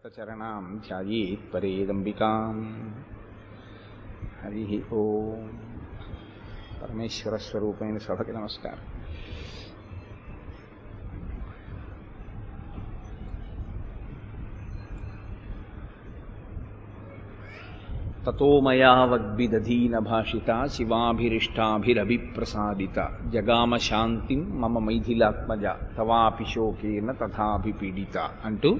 చరణాం ధ్యాయేత్ పరేదంబికాం. హరి ఓం. పరమేశ్వర స్వరూపమైన సభకి నమస్కారం. తతో మయా వగ్విదధీన భాషిత శివాభిరిష్టాభిరభిప్రసాదిత జగామ శాంతిం మమ మైథిలాత్మజ తవాపి శోకేన తథాభిపీడిత అంటూ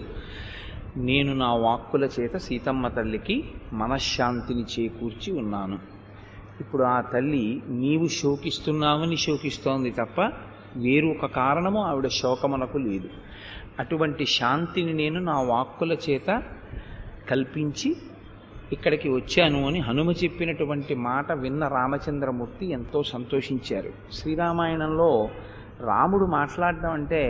నేను నా వాక్కుల చేత సీతమ్మ తల్లికి మనశ్శాంతిని చేకూర్చి ఉన్నాను. ఇప్పుడు ఆ తల్లి నీవు శోకిస్తున్నావని శోకిస్తోంది తప్ప వేరు ఒక కారణము ఆవిడ శోకమునకు లేదు. అటువంటి శాంతిని నేను నా వాక్కుల చేత కల్పించి ఇక్కడికి వచ్చాను అని హనుమ చెప్పినటువంటి మాట విన్న రామచంద్రమూర్తి ఎంతో సంతోషించారు. శ్రీరామాయణంలో రాముడు మాట్లాడడం అంటే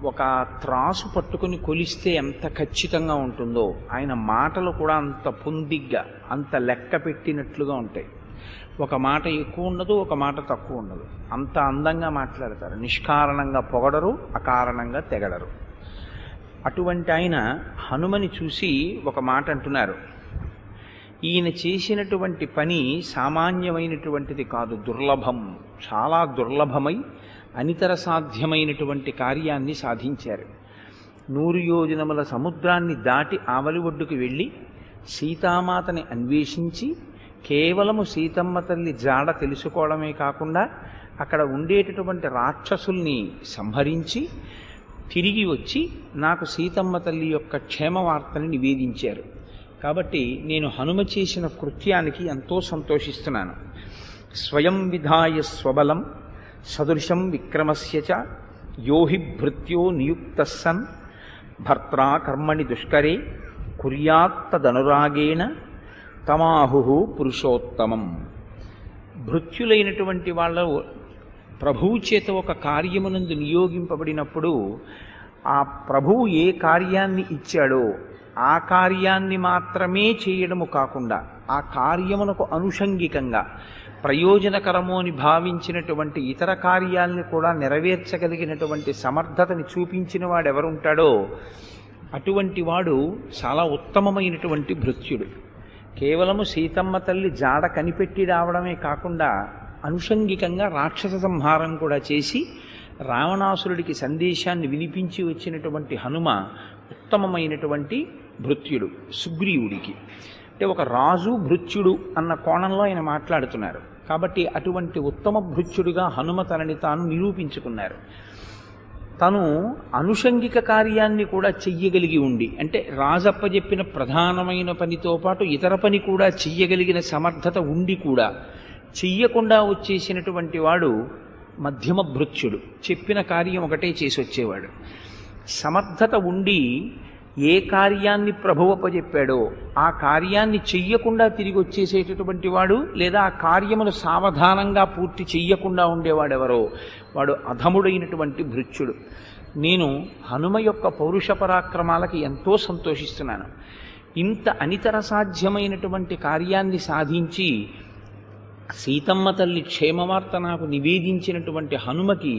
ఒక త్రాసు పట్టుకుని కొలిస్తే ఎంత ఖచ్చితంగా ఉంటుందో ఆయన మాటలు కూడా అంత పొందిగ్గా అంత లెక్క పెట్టినట్లుగా ఉంటాయి. ఒక మాట ఎక్కువ ఉండదు, ఒక మాట తక్కువ ఉండదు. అంత అందంగా మాట్లాడతారు. నిష్కారణంగా పొగడరు, అకారణంగా తెగడరు. అటువంటి ఆయన హనుమని చూసి ఒక మాట అంటున్నారు. ఈయన చేసినటువంటి పని సామాన్యమైనటువంటిది కాదు, దుర్లభం, చాలా దుర్లభమై అనితర సాధ్యమైనటువంటి కార్యాన్ని సాధించారు. 100 యోజనముల సముద్రాన్ని దాటి ఆవలి ఒడ్డుకు వెళ్ళి సీతామాతని అన్వేషించి కేవలము సీతమ్మ తల్లి జాడ తెలుసుకోవడమే కాకుండా అక్కడ ఉండేటటువంటి రాక్షసుల్ని సంహరించి తిరిగి వచ్చి నాకు సీతమ్మ తల్లి యొక్క క్షేమ వార్తని నివేదించారు. కాబట్టి నేను హనుమ చేసిన కృత్యానికి ఎంతో సంతోషిస్తున్నాను. స్వయం విధాయ స్వబలం సదృశం విక్రమస్య చ యోహి భృత్యో నియుక్తః సన్ భర్త్రా కర్మణి దుష్కరే కుర్యాత్తదనురాగేణ తమాహు పురుషోత్తమం. భృత్యులైనటువంటి వాళ్ళ ప్రభువు చేత ఒక కార్యమునందు నియోగింపబడినప్పుడు ఆ ప్రభువు ఏ కార్యాన్ని ఇచ్చాడో ఆ కార్యాన్ని మాత్రమే చేయడము కాకుండా ఆ కార్యమునకు అనుషంగికంగా ప్రయోజనకరము అని భావించినటువంటి ఇతర కార్యాలను కూడా నెరవేర్చగలిగినటువంటి సమర్థతని చూపించిన వాడు ఎవరుంటాడో అటువంటి వాడు చాలా ఉత్తమమైనటువంటి భృత్యుడు. కేవలము సీతమ్మ తల్లి జాడ కనిపెట్టి రావడమే కాకుండా అనుషంగికంగా రాక్షస సంహారం కూడా చేసి రావణాసురుడికి సందేశాన్ని వినిపించి వచ్చినటువంటి హనుమ ఉత్తమమైనటువంటి భృత్యుడు సుగ్రీవుడికి. అంటే ఒక రాజు భృత్యుడు అన్న కోణంలో ఆయన మాట్లాడుతున్నారు. కాబట్టి అటువంటి ఉత్తమ భృత్యుడిగా హనుమ తనని తాను నిరూపించుకున్నారు. తను అనుషంగిక కార్యాన్ని కూడా చెయ్యగలిగి ఉండి, అంటే రాజప్ప చెప్పిన ప్రధానమైన పనితో పాటు ఇతర పని కూడా చెయ్యగలిగిన సమర్థత ఉండి కూడా చెయ్యకుండా వచ్చేసినటువంటి వాడు మధ్యమ భృత్యుడు. చెప్పిన కార్యం ఒకటే చేసి వచ్చేవాడు. సమర్థత ఉండి ఏ కార్యాన్ని ప్రభువప్పచెప్పాడో ఆ కార్యాన్ని చెయ్యకుండా తిరిగి వచ్చేసేటటువంటి వాడు, లేదా ఆ కార్యమును సావధానంగా పూర్తి చెయ్యకుండా ఉండేవాడెవరో వాడు అధముడైనటువంటి భృత్యుడు. నేను హనుమ యొక్క పౌరుష పరాక్రమాలకి ఎంతో సంతోషిస్తున్నాను. ఇంత అనితర సాధ్యమైనటువంటి కార్యాన్ని సాధించి సీతమ్మ తల్లి క్షేమవార్త నాకు నివేదించినటువంటి హనుమకి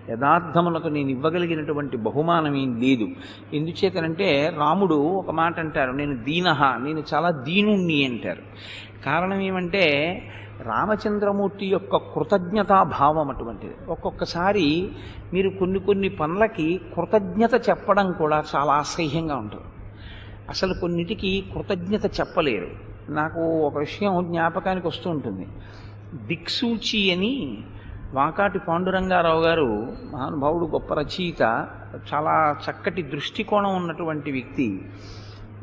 యథార్థములకు నేను ఇవ్వగలిగినటువంటి బహుమానం ఏం లేదు. ఎందుచేతనంటే రాముడు ఒక మాట అంటారు, నేను దీనహ, నేను చాలా దీనుణ్ణి అంటారు. కారణం ఏమంటే రామచంద్రమూర్తి యొక్క కృతజ్ఞతాభావం అటువంటిది. ఒక్కొక్కసారి మీరు కొన్ని పనులకి కృతజ్ఞత చెప్పడం కూడా చాలా అసహ్యంగా ఉంటుంది. అసలు కొన్నిటికి కృతజ్ఞత చెప్పలేరు. నాకు ఒక విషయం జ్ఞాపకానికి వస్తూ ఉంటుంది. దిక్సూచి అని వాకాటి పాండురంగారావు గారు, మహానుభావుడు, గొప్ప రచయిత, చాలా చక్కటి దృష్టికోణం ఉన్నటువంటి వ్యక్తి.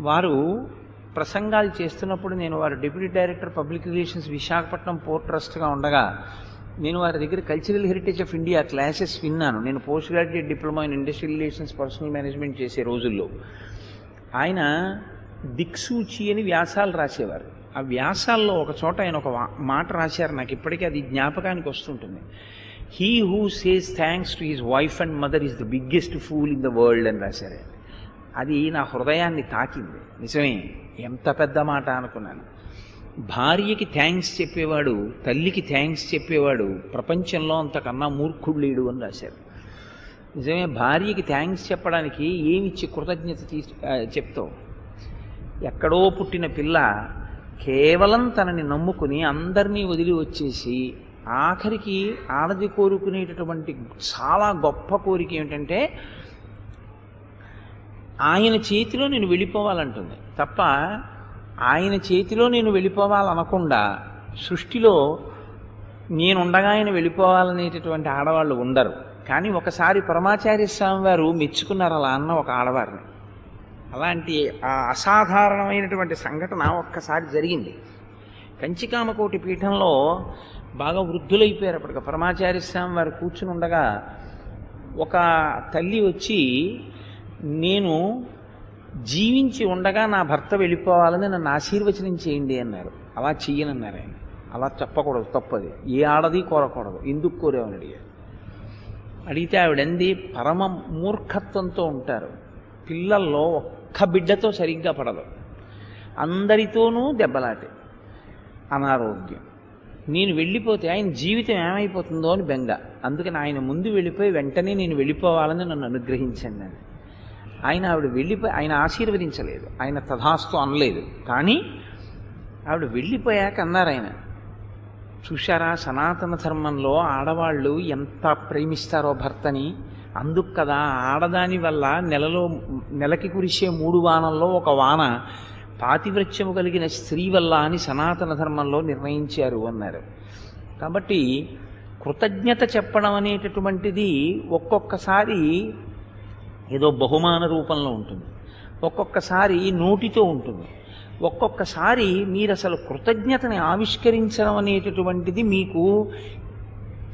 వారు ప్రసంగాలు చేస్తున్నప్పుడు నేను వారు deputy director public relations Visakhapatnam port ట్రస్ట్గా ఉండగా నేను వారి దగ్గర cultural heritage of India classes విన్నాను. నేను post graduate diploma in industrial relations personnel management చేసే రోజుల్లో ఆయన దిక్సూచి అని వ్యాసాలు రాసేవారు. ఆ వ్యాసాల్లో ఒక చోట ఆయన ఒక మాట రాశారు, నాకు ఇప్పటికీ అది జ్ఞాపకానికి వస్తుంటుంది. He who says thanks to his wife and mother is the biggest pool in the world అని రాశారు. అది నా హృదయాన్ని తాకింది. నిజమే, ఎంత పెద్ద మాట అనుకున్నాను. భార్యకి థ్యాంక్స్ చెప్పేవాడు, తల్లికి థ్యాంక్స్ చెప్పేవాడు ప్రపంచంలో అంతకన్నా మూర్ఖుడు లేడు అని రాశారు. నిజమే, భార్యకి థ్యాంక్స్ చెప్పడానికి ఏమిచ్చి కృతజ్ఞత చెప్తావు? ఎక్కడో పుట్టిన పిల్ల కేవలం తనని నమ్ముకుని అందరినీ వదిలి వచ్చేసి ఆఖరికి ఆడది కోరుకునేటటువంటి చాలా గొప్ప కోరిక ఏమిటంటే ఆయన చేతిలో నేను వెళ్ళిపోవాలంటుంది తప్ప ఆయన చేతిలో నేను వెళ్ళిపోవాలనకుండా సృష్టిలో నేనుండగా ఆయన వెళ్ళిపోవాలనేటటువంటి ఆడవాళ్ళు ఉండరు. కానీ ఒకసారి పరమాచార్య స్వామి వారు మెచ్చుకున్నారు అలా అన్న ఒక ఆడవారిని. అలాంటి ఆ అసాధారణమైనటువంటి సంఘటన ఒక్కసారి జరిగింది. కంచికామకోటి పీఠంలో బాగా వృద్ధులైపోయారు. అప్పటికి పరమాచార్య స్వామి వారు కూర్చుని ఉండగా ఒక తల్లి వచ్చి, నేను జీవించి ఉండగా నా భర్త వెళ్ళిపోవాలని నన్ను ఆశీర్వచనం చేయండి అన్నారు. అలా చెయ్యనన్నారు ఆయన. అలా చెప్పకూడదు, తప్పది. ఏ ఆడది కోరకూడదు. ఎందుకు కోరేవని అడిగారు. అడిగితే ఆవిడంది, పరమ మూర్ఖత్వంతో ఉంటారు, పిల్లల్లో ఒక్క బిడ్డతో సరిగ్గా పడదు, అందరితోనూ దెబ్బలాటే, అనారోగ్యం. నేను వెళ్ళిపోతే ఆయన జీవితం ఏమైపోతుందో అని బెంగ. అందుకని ఆయన ముందు వెళ్ళిపోయి వెంటనే నేను వెళ్ళిపోవాలని నన్ను అనుగ్రహించండి అని. ఆయన ఆశీర్వదించలేదు, ఆయన తథాస్తు అనలేదు. కానీ ఆవిడ వెళ్ళిపోయాక అన్నారు ఆయన, చూశారా సనాతన ధర్మంలో ఆడవాళ్ళు ఎంత ప్రేమిస్తారో భర్తని, అందుకు కదా ఆడదాని వల్ల నెలకి కురిసే 3 వానల్లో ఒక వాన పాతివ్రత్యము కలిగిన స్త్రీ వల్ల అని సనాతన ధర్మంలో నిర్ణయించారు అన్నారు. కాబట్టి కృతజ్ఞత చెప్పడం అనేటటువంటిది ఒక్కొక్కసారి ఏదో బహుమాన రూపంలో ఉంటుంది, ఒక్కొక్కసారి నోటితో ఉంటుంది, ఒక్కొక్కసారి మీరు అసలు కృతజ్ఞతని ఆవిష్కరించడం అనేటటువంటిది మీకు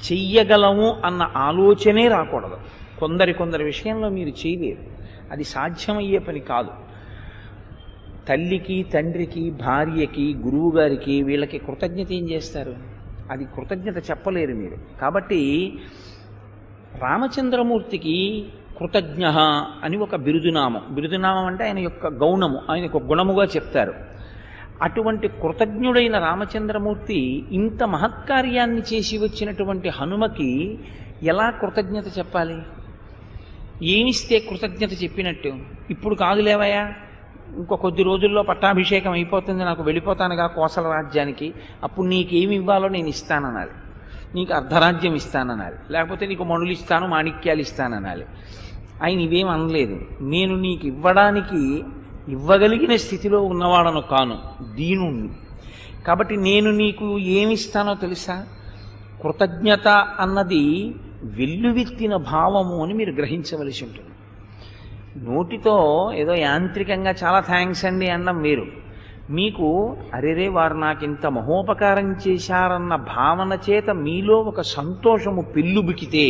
చెయ్యగలము అన్న ఆలోచనే రాకూడదు. కొందరి విషయంలో మీరు చేయలేరు, అది సాధ్యమయ్యే పని కాదు. తల్లికి, తండ్రికి, భార్యకి, గురువు గారికి, వీళ్ళకి కృతజ్ఞత ఏం చేస్తారు? అది కృతజ్ఞత చెప్పలేరు మీరు. కాబట్టి రామచంద్రమూర్తికి కృతజ్ఞ అని ఒక బిరుదునామం అంటే ఆయన యొక్క గౌణము, ఆయన ఒక గుణముగా చెప్తారు. అటువంటి కృతజ్ఞుడైన రామచంద్రమూర్తి ఇంత మహత్కార్యాన్ని చేసి వచ్చినటువంటి హనుమకి ఎలా కృతజ్ఞత చెప్పాలి? ఏమిస్తే కృతజ్ఞత చెప్పినట్టు? ఇప్పుడు కాదులేవయ్యా, ఇంకో కొద్ది రోజుల్లో పట్టాభిషేకం అయిపోతుంది, నాకు వెళ్ళిపోతానుగా కోసల రాజ్యానికి, అప్పుడు నీకేమి ఇవ్వాలో నేను ఇస్తాననాలి, నీకు అర్ధరాజ్యం ఇస్తాననాలి, లేకపోతే నీకు మణులు ఇస్తాను, మాణిక్యాలు ఇస్తాననాలి. ఆయన ఇవేం అనలేదు. నేను నీకు ఇవ్వగలిగిన స్థితిలో ఉన్నవాడను కాను, దీనుణ్ణి. కాబట్టి నేను నీకు ఏమిస్తానో తెలుసా? కృతజ్ఞత అన్నది వెల్లువిత్తిన భావము అని మీరు గ్రహించవలసి ఉంటుంది. నోటితో ఏదో యాంత్రికంగా చాలా థ్యాంక్స్ అండి అన్నం వేరు. మీకు అరెరే వారు నాకింత మహోపకారం చేశారన్న భావన చేత మీలో ఒక సంతోషము పెళ్ళుబికితే,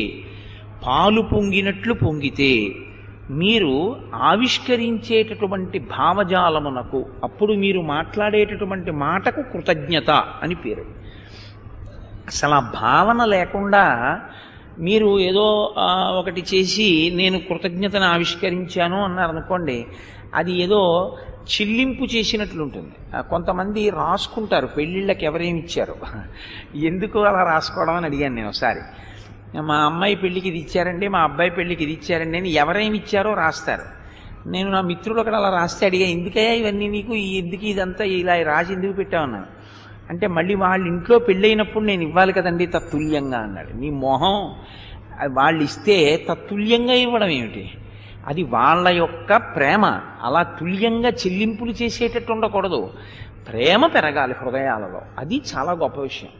పాలు పొంగినట్లు పొంగితే, మీరు ఆవిష్కరించేటటువంటి భావజాలమునకు, అప్పుడు మీరు మాట్లాడేటటువంటి మాటకు కృతజ్ఞత అని పేరు. అసలు ఆ భావన లేకుండా మీరు ఏదో ఒకటి చేసి నేను కృతజ్ఞతను ఆవిష్కరించాను అన్నారనుకోండి, అది ఏదో చెల్లింపు చేసినట్లుంటుంది. కొంతమంది రాసుకుంటారు పెళ్ళిళ్ళకి ఎవరేమి ఇచ్చారు, ఎందుకు అలా రాసుకోవడం అని అడిగాను నేను ఒకసారి. మా అమ్మాయి పెళ్ళికి ఇది ఇచ్చారండి, మా అబ్బాయి పెళ్ళికి ఇది ఇచ్చారండి అని ఎవరేమి ఇచ్చారో రాస్తారు. నేను నా మిత్రుడు అక్కడ అలా రాస్తే అడిగా, ఎందుకయ్యా ఇవన్నీ నీకు, ఎందుకు ఇదంతా ఇలా రాసి ఎందుకు పెట్టామన్నాను. అంటే మళ్ళీ వాళ్ళ ఇంట్లో పెళ్ళైనప్పుడు నేను ఇవ్వాలి కదండి తత్తుల్యంగా అన్నాడు. నీ మొహం, వాళ్ళు ఇస్తే తత్తుల్యంగా ఇవ్వడం ఏమిటి? అది వాళ్ళ యొక్క ప్రేమ, అలా తుల్యంగా చెల్లింపులు చేసేటట్టు ఉండకూడదు. ప్రేమ పెరగాలి హృదయాలలో, అది చాలా గొప్ప విషయం.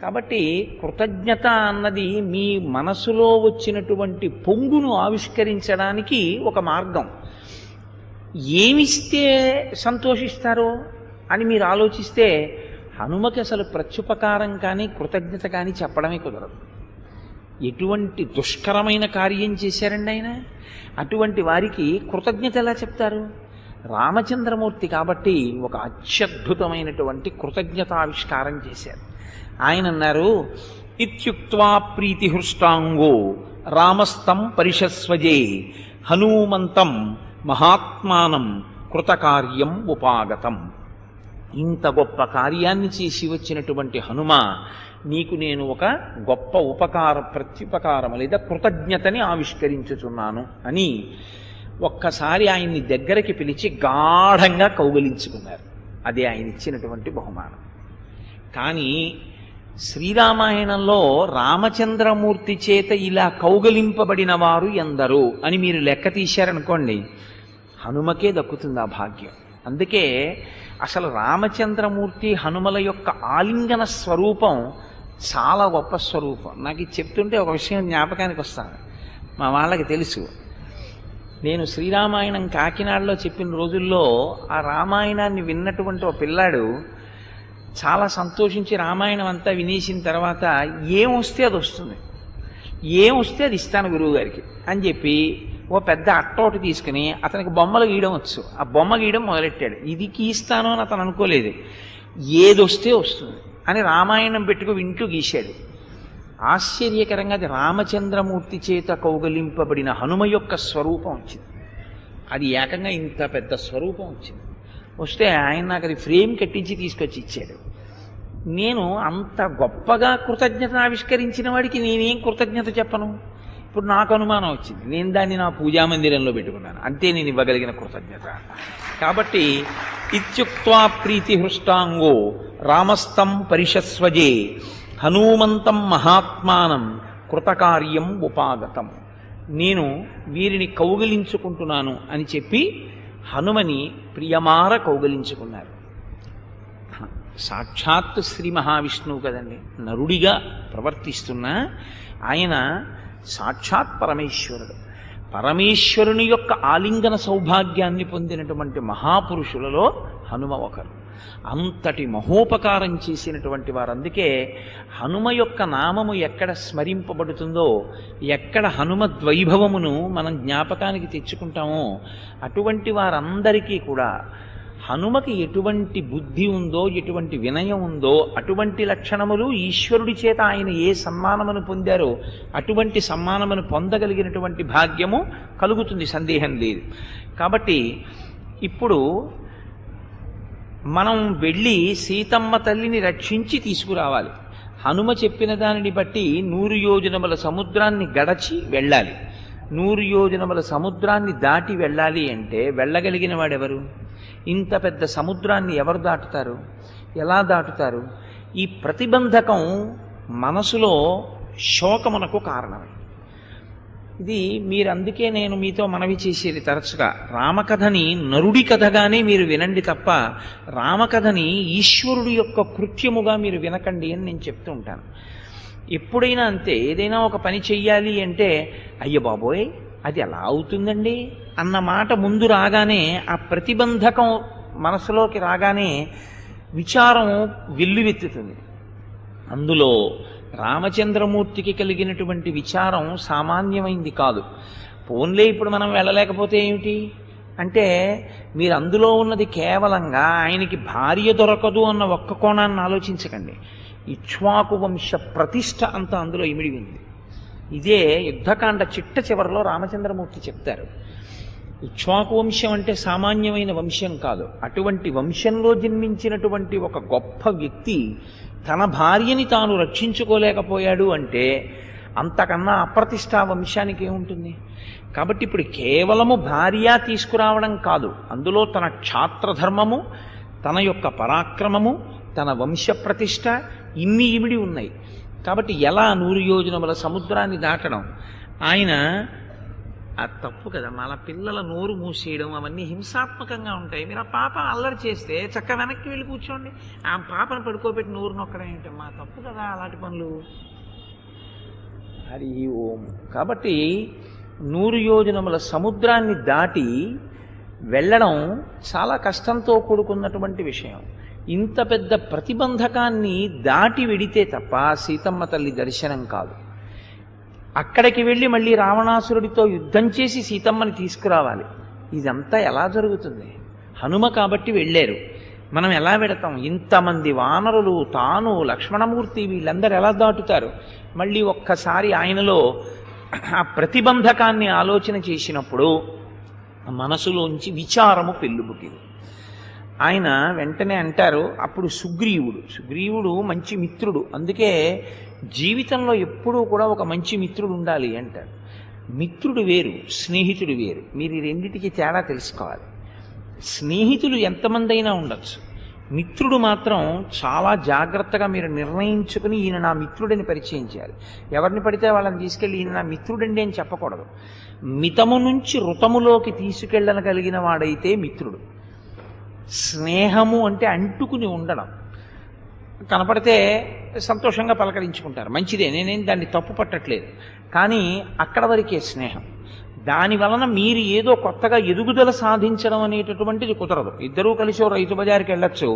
కాబట్టి కృతజ్ఞత అన్నది మీ మనసులో వచ్చినటువంటి పొంగును ఆవిష్కరించడానికి ఒక మార్గం. ఏమిస్తే సంతోషిస్తారో అని మీరు ఆలోచిస్తే హనుమకి అసలు ప్రత్యుపకారం కానీ కృతజ్ఞత కానీ చెప్పడమే కుదరదు. ఎటువంటి దుష్కరమైన కార్యం చేశారండి ఆయన, అటువంటి వారికి కృతజ్ఞత ఎలా చెప్తారు? రామచంద్రమూర్తి కాబట్టి ఒక అత్యద్భుతమైనటువంటి కృతజ్ఞతావిష్కారం చేశారు. ఆయన అన్నారు, ఇత్యుక్త్వా ప్రీతిహృష్టాంగో రామస్తం పరిషస్వజే హనుమంతం మహాత్మానం కృతకార్యం ఉపాగతం. ఇంత గొప్ప కార్యాన్ని చేసి వచ్చినటువంటి హనుమ, నీకు నేను ఒక గొప్ప ప్రత్యుపకారం లేదా కృతజ్ఞతని ఆవిష్కరించుచున్నాను అని ఒక్కసారి ఆయన్ని దగ్గరికి పిలిచి గాఢంగా కౌగలించుకున్నారు. అదే ఆయన ఇచ్చినటువంటి బహుమానం. కానీ శ్రీరామాయణంలో రామచంద్రమూర్తి చేత ఇలా కౌగలింపబడిన వారు ఎందరు అని మీరు లెక్క తీశారనుకోండి, హనుమకే దక్కుతుంది ఆ భాగ్యం. అందుకే అసలు రామచంద్రమూర్తి హనుమల యొక్క ఆలింగన స్వరూపం చాలా గొప్ప స్వరూపం. నాకు ఇది చెప్తుంటే ఒక విషయం జ్ఞాపకానికి వస్తాను. మా వాళ్ళకి తెలుసు, నేను శ్రీరామాయణం కాకినాడలో చెప్పిన రోజుల్లో ఆ రామాయణాన్ని విన్నటువంటి ఒక పిల్లాడు చాలా సంతోషించి రామాయణం అంతా వినేసిన తర్వాత ఏం వస్తే అది వస్తుంది, ఏం వస్తే అది ఇస్తాను గురువుగారికి అని చెప్పి ఓ పెద్ద అట్టోటి తీసుకుని అతనికి బొమ్మలు గీయడం వచ్చు. ఆ బొమ్మ గీయడం మొదలెట్టాడు. ఇది గీస్తాను అని అతను అనుకోలేదు. ఏది వస్తే వస్తుంది అని రామాయణం పెట్టుకు వింటూ గీశాడు. ఆశ్చర్యకరంగా అది రామచంద్రమూర్తి చేత కౌగలింపబడిన హనుమ యొక్క స్వరూపం వచ్చింది. అది ఏకంగా ఇంత పెద్ద స్వరూపం వచ్చింది. వస్తే ఆయన నాకు అది ఫ్రేమ్ కట్టించి తీసుకొచ్చి ఇచ్చాడు. నేను అంత గొప్పగా కృతజ్ఞతను ఆవిష్కరించిన వాడికి నేనేం కృతజ్ఞత చెప్పను? ఇప్పుడు నాకు అనుమానం వచ్చింది, నేను దాన్ని నా పూజామందిరంలో పెట్టుకున్నాను, అంతే నేను ఇవ్వగలిగిన కృతజ్ఞత. కాబట్టి ఇత్యుక్త్వా ప్రీతిహృష్టాంగో రామస్తం పరిషస్వజే హనుమంతం మహాత్మానం కృతకార్యం ఉపాగతం. నేను వీరిని కౌగిలించుకుంటున్నాను అని చెప్పి హనుమని ప్రియమార కౌగిలించుకున్నారు. సాక్షాత్తు శ్రీ మహావిష్ణువు కదండి, నరుడిగా ప్రవర్తిస్తున్న ఆయన సాక్షాత్ పరమేశ్వరుడు. పరమేశ్వరుని యొక్క ఆలింగన సౌభాగ్యాన్ని పొందినటువంటి మహాపురుషులలో హనుమ ఒకరు. అంతటి మహోపకారం చేసినటువంటి వారు. అందుకే హనుమ యొక్క నామము ఎక్కడ స్మరింపబడుతుందో, ఎక్కడ హనుమద్వైభవమును మనం జ్ఞాపకానికి తెచ్చుకుంటామో అటువంటి వారందరికీ కూడా హనుమకి ఎటువంటి బుద్ధి ఉందో, ఎటువంటి వినయం ఉందో, అటువంటి లక్షణములు ఈశ్వరుడి చేత ఆయన ఏ సన్మానమును పొందారో అటువంటి సన్మానమును పొందగలిగినటువంటి భాగ్యము కలుగుతుంది, సందేహం లేదు. కాబట్టి ఇప్పుడు మనం వెళ్ళి సీతమ్మ తల్లిని రక్షించి తీసుకురావాలి. హనుమ చెప్పిన దానిని బట్టి 100 యోజనముల సముద్రాన్ని గడచి వెళ్ళాలి. 100 యోజనముల సముద్రాన్ని దాటి వెళ్ళాలి అంటే వెళ్ళగలిగిన వాడెవరు? ఇంత పెద్ద సముద్రాన్ని ఎవరు దాటుతారు? ఎలా దాటుతారు? ఈ ప్రతిబంధకం మనసులో శోకమునకు కారణమే. ఇది మీరు, అందుకే నేను మీతో మనవి చేసేది తరచుగా, రామకథని నరుడి కథగానే మీరు వినండి తప్ప రామకథని ఈశ్వరుడి యొక్క కృత్యముగా మీరు వినకండి అని నేను చెప్తూ ఉంటాను. ఎప్పుడైనా అంతే, ఏదైనా ఒక పని చెయ్యాలి అంటే అయ్య బాబోయ్ అది ఎలా అవుతుందండి అన్న మాట ముందు రాగానే, ఆ ప్రతిబంధకం మనసులోకి రాగానే విచారం వెల్లువెత్తుతుంది. అందులో రామచంద్రమూర్తికి కలిగినటువంటి విచారం సామాన్యమైంది కాదు. పోన్లే ఇప్పుడు మనం వెళ్ళలేకపోతే ఏమిటి అంటే, మీరు అందులో ఉన్నది కేవలంగా ఆయనకి భార్య దొరకదు అన్న ఒక్క కోణాన్ని ఆలోచించకండి. ఇక్ష్వాకు వంశ ప్రతిష్ఠ అంతా అందులో ఇమిడి ఉంది. ఇదే యుద్ధకాండ చిట్ట చివరిలో రామచంద్రమూర్తి చెప్తారు. ఇక్ష్వాకు వంశం అంటే సామాన్యమైన వంశం కాదు. అటువంటి వంశంలో జన్మించినటువంటి ఒక గొప్ప వ్యక్తి తన భార్యని తాను రక్షించుకోలేకపోయాడు అంటే అంతకన్నా అప్రతిష్ఠా వంశానికి ఏముంటుంది? కాబట్టి ఇప్పుడు కేవలము భార్య తీసుకురావడం కాదు, అందులో తన క్షాత్రధర్మము, తన యొక్క పరాక్రమము, తన వంశ ప్రతిష్ఠ ఇన్ని ఇమిడి ఉన్నాయి. కాబట్టి ఎలా 100 యోజనముల సముద్రాన్ని దాటడం ఆయన అది తప్పు కదా. మన పిల్లల నోరు మూసేయడం అవన్నీ హింసాత్మకంగా ఉంటాయి. మీరు ఆ పాప అల్లరి చేస్తే చక్కగా వెనక్కి వెళ్ళి కూర్చోండి, ఆ పాపను పడుకోబెట్టి నోరు నొక్కడం ఏంటమ్మా, తప్పు కదా అలాంటి పనులు. హరి ఓం. కాబట్టి 100 యోజనముల సముద్రాన్ని దాటి వెళ్ళడం చాలా కష్టంతో కూడుకున్నటువంటి విషయం. ఇంత పెద్ద ప్రతిబంధకాన్ని దాటి వెడితే తప్ప సీతమ్మ తల్లి దర్శనం కాదు. అక్కడికి వెళ్ళి మళ్ళీ రావణాసురుడితో యుద్ధం చేసి సీతమ్మని తీసుకురావాలి. ఇదంతా ఎలా జరుగుతుంది? హనుమ కాబట్టి వెళ్ళారు. మనం ఎలా వెడతాం? ఇంతమంది వానరులు, తాను, లక్ష్మణమూర్తి వీళ్ళందరూ ఎలా దాటుతారు? మళ్ళీ ఒక్కసారి ఆయనలో ఆ ప్రతిబంధకాన్ని ఆలోచన చేసినప్పుడు మనసులోంచి విచారము పెళ్ళుబుకింది. ఆయన వెంటనే అంటారు, అప్పుడు సుగ్రీవుడు మంచి మిత్రుడు, అందుకే జీవితంలో ఎప్పుడూ కూడా ఒక మంచి మిత్రుడు ఉండాలి అంటారు. మిత్రుడు వేరు, స్నేహితుడు వేరు. మీరు ఈ రెండిటికి తేడా తెలుసుకోవాలి. స్నేహితులు ఎంతమంది అయినా ఉండొచ్చు, మిత్రుడు మాత్రం చాలా జాగ్రత్తగా మీరు నిర్ణయించుకుని ఈయన నా మిత్రుడిని పరిచయం చేయాలి. ఎవరిని పడితే వాళ్ళని తీసుకెళ్ళి ఈయన నా మిత్రుడండి అని చెప్పకూడదు. మితము నుంచి ఋతములోకి తీసుకెళ్ళగలిగిన వాడైతే మిత్రుడు. స్నేహము అంటే అంటుకుని ఉండడం, కనపడితే సంతోషంగా పలకరించుకుంటారు, మంచిదే, నేనేం దాన్ని తప్పు పట్టట్లేదు, కానీ అక్కడ వరకే స్నేహం. దాని వలన మీరు ఏదో కొత్తగా ఎదుగుదల సాధించడం అనేటటువంటిది కుదరదు. ఇద్దరూ కలిసి ఓ రైతు బజార్కి వెళ్ళొచ్చు,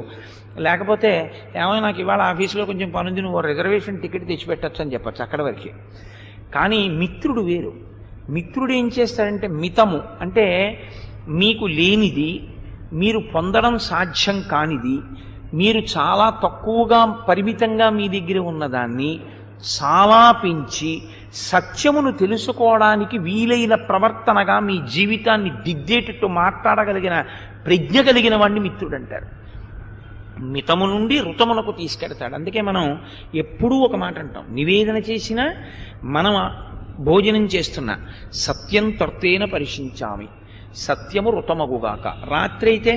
లేకపోతే ఏమైనా నాకు ఇవాళ ఆఫీసులో కొంచెం పనుంది, నువ్వు రిజర్వేషన్ టికెట్ తెచ్చిపెట్టచ్చు అని చెప్పచ్చు, అక్కడ వరకే. కానీ మిత్రుడు వేరు. మిత్రుడు ఏం చేస్తాడంటే మితము అంటే మీకు లేనిది, మీరు పొందడం సాధ్యం కానిది, మీరు చాలా తక్కువగా పరిమితంగా మీ దగ్గర ఉన్నదాన్ని చాలా పెంచి సత్యమును తెలుసుకోవడానికి వీలైన ప్రవర్తనగా మీ జీవితాన్ని దిద్దేటట్టు మాట్లాడగలిగిన ప్రజ్ఞ కలిగిన వాడిని మిత్రుడు అంటారు. మితము నుండి ఋతమునకు తీసుకెడతాడు. అందుకే మనం ఎప్పుడూ ఒక మాట అంటాం, నివేదన చేసినా మనం భోజనం చేస్తున్నా సత్యం త్వర్తేన పరిశించామి, సత్యము ఋతమగుగాక. రాత్రి అయితే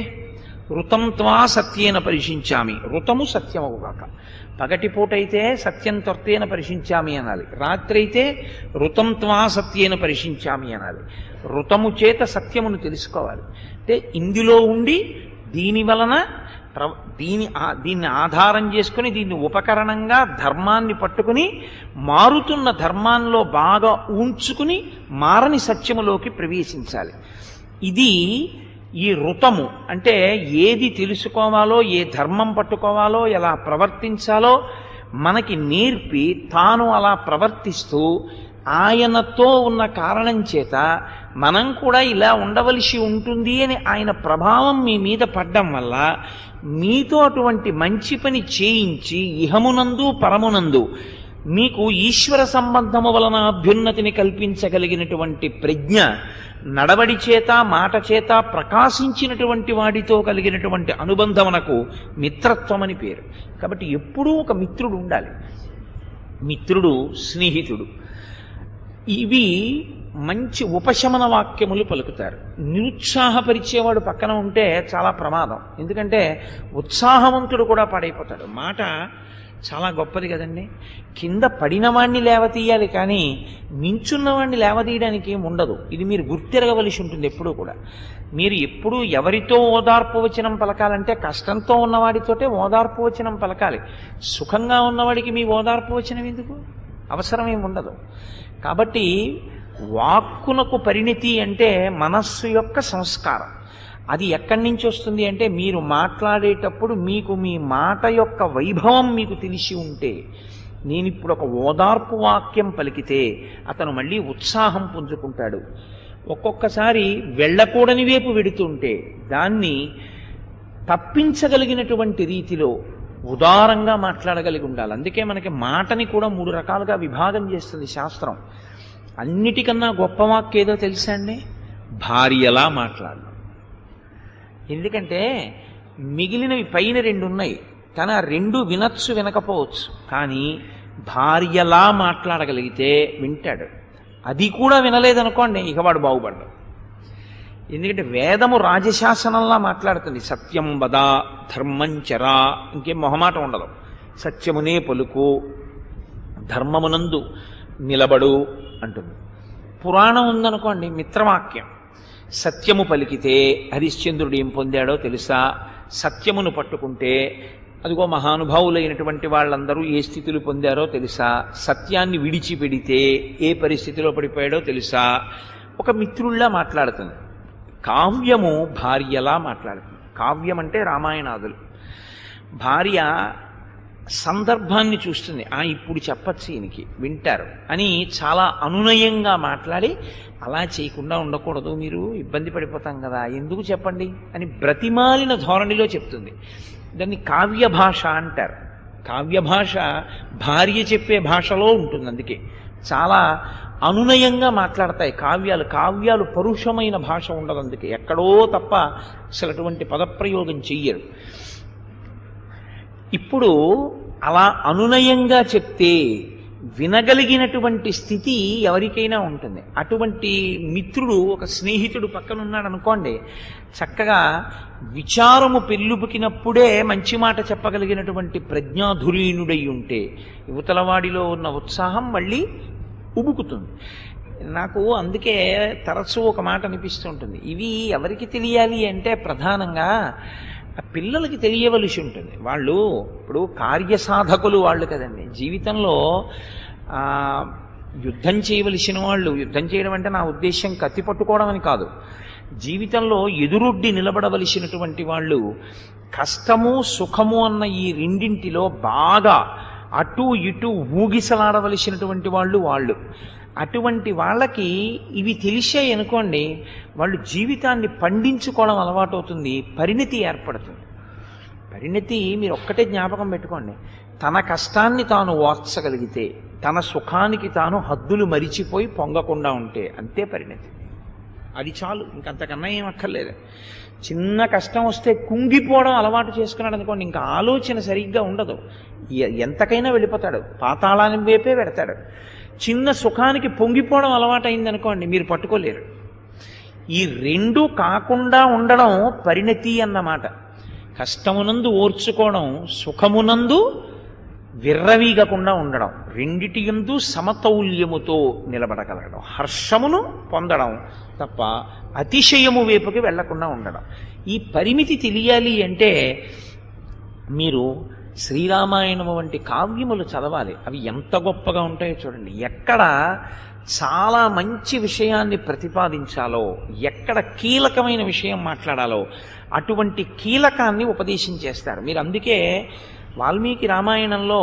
ఋతం త్వా సత్యేన పరిశించామి, ఋతము సత్యమగుగాక. పగటిపూటైతే సత్యం త్వర్తేన పరిశించామి అనాలి, రాత్రి అయితే ఋతం త్వా సత్యేన పరిశించామి అనాలి. ఋతము చేత సత్యమును తెలుసుకోవాలి. అంటే ఇందులో ఉండి దీని వలన దీన్ని ఆధారం చేసుకుని దీన్ని ఉపకరణంగా ధర్మాన్ని పట్టుకుని మారుతున్న ధర్మాల్లో బాగా ఉంచుకుని మారని సత్యములోకి ప్రవేశించాలి. ఇది ఈ ఋతము అంటే ఏది తెలుసుకోవాలో, ఏ ధర్మం పట్టుకోవాలో, ఎలా ప్రవర్తించాలో మనకి నేర్పి తాను అలా ప్రవర్తిస్తూ ఆయనతో ఉన్న కారణం చేత మనం కూడా ఇలా ఉండవలసి ఉంటుంది అని ఆయన ప్రభావం మీ మీద పడ్డం వల్ల మీతో అటువంటి మంచి పని చేయించి ఇహమునందు పరమునందు మీకు ఈశ్వర సంబంధము వలన అభ్యున్నతిని కల్పించగలిగినటువంటి ప్రజ్ఞ, నడవడి చేత మాట చేత ప్రకాశించినటువంటి వాడితో కలిగినటువంటి అనుబంధమునకు మిత్రత్వం అని పేరు. కాబట్టి ఎప్పుడూ ఒక మిత్రుడు ఉండాలి. మిత్రుడు, స్నేహితుడు, ఇవి మంచి ఉపశమన వాక్యములు పలుకుతారు. నిరుత్సాహపరిచేవాడు పక్కన ఉంటే చాలా ప్రమాదం. ఎందుకంటే ఉత్సాహవంతుడు కూడా పాడైపోతాడు. మాట చాలా గొప్పది కదండి. కింద పడినవాణ్ణి లేవతీయాలి, కానీ నించున్నవాణ్ణి లేవతీయడానికి ఏం ఉండదు. ఇది మీరు గుర్తిరగవలసి ఉంటుంది ఎప్పుడూ కూడా. మీరు ఎప్పుడూ ఎవరితో ఓదార్పు వచనం పలకాలంటే కష్టంతో ఉన్నవాడితోటే ఓదార్పు వచనం పలకాలి. సుఖంగా ఉన్నవాడికి మీ ఓదార్పు వచనం ఎందుకు? అవసరం ఏమి ఉండదు. కాబట్టి వాక్కునకు పరిణితి అంటే మనస్సు యొక్క సంస్కారం. అది ఎక్కడి నుంచి వస్తుంది అంటే మీరు మాట్లాడేటప్పుడు మీకు మీ మాట యొక్క వైభవం మీకు తెలిసి ఉంటే, నేను ఇప్పుడు ఒక ఓదార్పు వాక్యం పలికితే అతను మళ్ళీ ఉత్సాహం పుంజుకుంటాడు. ఒక్కొక్కసారి వెళ్ళకూడని వైపు వెడుతుంటే దాన్ని తప్పించగలిగినటువంటి రీతిలో ఉదారంగా మాట్లాడగలిగి ఉండాలి. అందుకే మనకి మాటని కూడా 3 రకాలుగా విభాగం చేస్తుంది శాస్త్రం. అన్నిటికన్నా గొప్ప వాక్యం ఏదో తెలుసా అండి? భార్యలా మాట్లాడడం. ఎందుకంటే మిగిలినవి పైన 2 ఉన్నాయి, కానీ ఆ 2 వినొచ్చు వినకపోవచ్చు, కానీ భార్యలా మాట్లాడగలిగితే వింటాడు. అది కూడా వినలేదనుకోండి, ఇక వాడు బాగుపడ్డాడు. ఎందుకంటే వేదము రాజశాసనంలా మాట్లాడుతుంది. సత్యం వద, ధర్మం చరా, ఇంకేం మొహమాట ఉండదు. సత్యమునే పలుకు, ధర్మమునందు నిలబడు అంటుంది. పురాణం ఉందనుకోండి, మిత్రవాక్యం. సత్యము పలికితే హరిశ్చంద్రుడు ఏం పొందాడో తెలుసా? సత్యమును పట్టుకుంటే అదిగో మహానుభావులైనటువంటి వాళ్ళందరూ ఏ స్థితులు పొందారో తెలుసా? సత్యాన్ని విడిచిపెడితే ఏ పరిస్థితిలో పడిపోయాడో తెలుసా? ఒక మిత్రుల్లా మాట్లాడుతుంది. కావ్యము భార్యలా మాట్లాడుతుంది. కావ్యం అంటే రామాయణాదులు. భార్య సందర్భాన్ని చూస్తుంది, ఇప్పుడు చెప్పచ్చు ఈయనకి, వింటారు అని చాలా అనునయంగా మాట్లాడి, అలా చేయకుండా ఉండకూడదు, మీరు ఇబ్బంది పడిపోతాం కదా, ఎందుకు చెప్పండి అని బ్రతిమాలిన ధోరణిలో చెప్తుంది. దాన్ని కావ్య భాష అంటారు. కావ్య భాష భార్య చెప్పే భాషలో ఉంటుంది. అందుకే చాలా అనునయంగా మాట్లాడతాయి కావ్యాలు. కావ్యాలు పరుషమైన భాష ఉండదు, అందుకే ఎక్కడో తప్ప అసలు అటువంటి పదప్రయోగం చెయ్యరు. ఇప్పుడు అలా అనునయంగా చెప్తే వినగలిగినటువంటి స్థితి ఎవరికైనా ఉంటుంది. అటువంటి మిత్రుడు, ఒక స్నేహితుడు పక్కన ఉన్నాడు అనుకోండి, చక్కగా విచారము పెళ్ళుబుకినప్పుడే మంచి మాట చెప్పగలిగినటువంటి ప్రజ్ఞాధురీనుడై ఉంటే యువతలవాడిలో ఉన్న ఉత్సాహం మళ్ళీ ఉబుకుతుంది. నాకు అందుకే తరచూ ఒక మాట అనిపిస్తూ ఉంటుంది, ఇవి ఎవరికి తెలియాలి అంటే ప్రధానంగా పిల్లలకి తెలియవలసి ఉంటుంది. వాళ్ళు ఇప్పుడు కార్యసాధకులు వాళ్ళు కదండి. జీవితంలో యుద్ధం చేయవలసిన వాళ్ళు, యుద్ధం చేయడం అంటే నా ఉద్దేశం కత్తి పట్టుకోవడం అని కాదు, జీవితంలో ఎదురొడ్డి నిలబడవలసినటువంటి వాళ్ళు, కష్టము సుఖము అన్న ఈ రెండింటిలో బాగా అటు ఇటు ఊగిసలాడవలసినటువంటి వాళ్ళు. అటువంటి వాళ్ళకి ఇవి తెలిసాయి అనుకోండి, వాళ్ళు జీవితాన్ని పండించుకోవడం అలవాటు అవుతుంది, పరిణతి ఏర్పడుతుంది. పరిణతి మీరు ఒక్కటే జ్ఞాపకం పెట్టుకోండి, తన కష్టాన్ని తాను ఓర్చగలిగితే, తన సుఖానికి తాను హద్దులు మరిచిపోయి పొంగకుండా ఉంటే అంతే పరిణతి. అది చాలు, ఇంకంతకన్నా ఏం అక్కర్లేదు. చిన్న కష్టం వస్తే కుంగిపోవడం అలవాటు చేసుకున్నాడు అనుకోండి, ఇంకా ఆలోచన సరిగ్గా ఉండదు, ఎంతకైనా వెళ్ళిపోతాడు, పాతాళాన్ని వైపే పెడతాడు. చిన్న సుఖానికి పొంగిపోవడం అలవాటు అయిందనుకోండి, మీరు పట్టుకోలేరు. ఈ రెండు కాకుండా ఉండడం పరిణతి అన్నమాట. కష్టమునందు ఓర్చుకోవడం, సుఖమునందు విర్రవీగకుండా ఉండడం, రెండిటి యందు సమతౌల్యముతో నిలబడగలగడం, హర్షమును పొందడం తప్ప అతిశయము వైపుకి వెళ్లకుండా ఉండడం. ఈ పరిమితి తెలియాలి అంటే మీరు శ్రీరామాయణము వంటి కావ్యములు చదవాలి. అవి ఎంత గొప్పగా ఉంటాయో చూడండి. ఎక్కడ చాలా మంచి విషయాన్ని ప్రతిపాదించాలో, ఎక్కడ కీలకమైన విషయం మాట్లాడాలో అటువంటి కీలకాన్ని ఉపదేశం చేస్తారు. మీరు అందుకే వాల్మీకి రామాయణంలో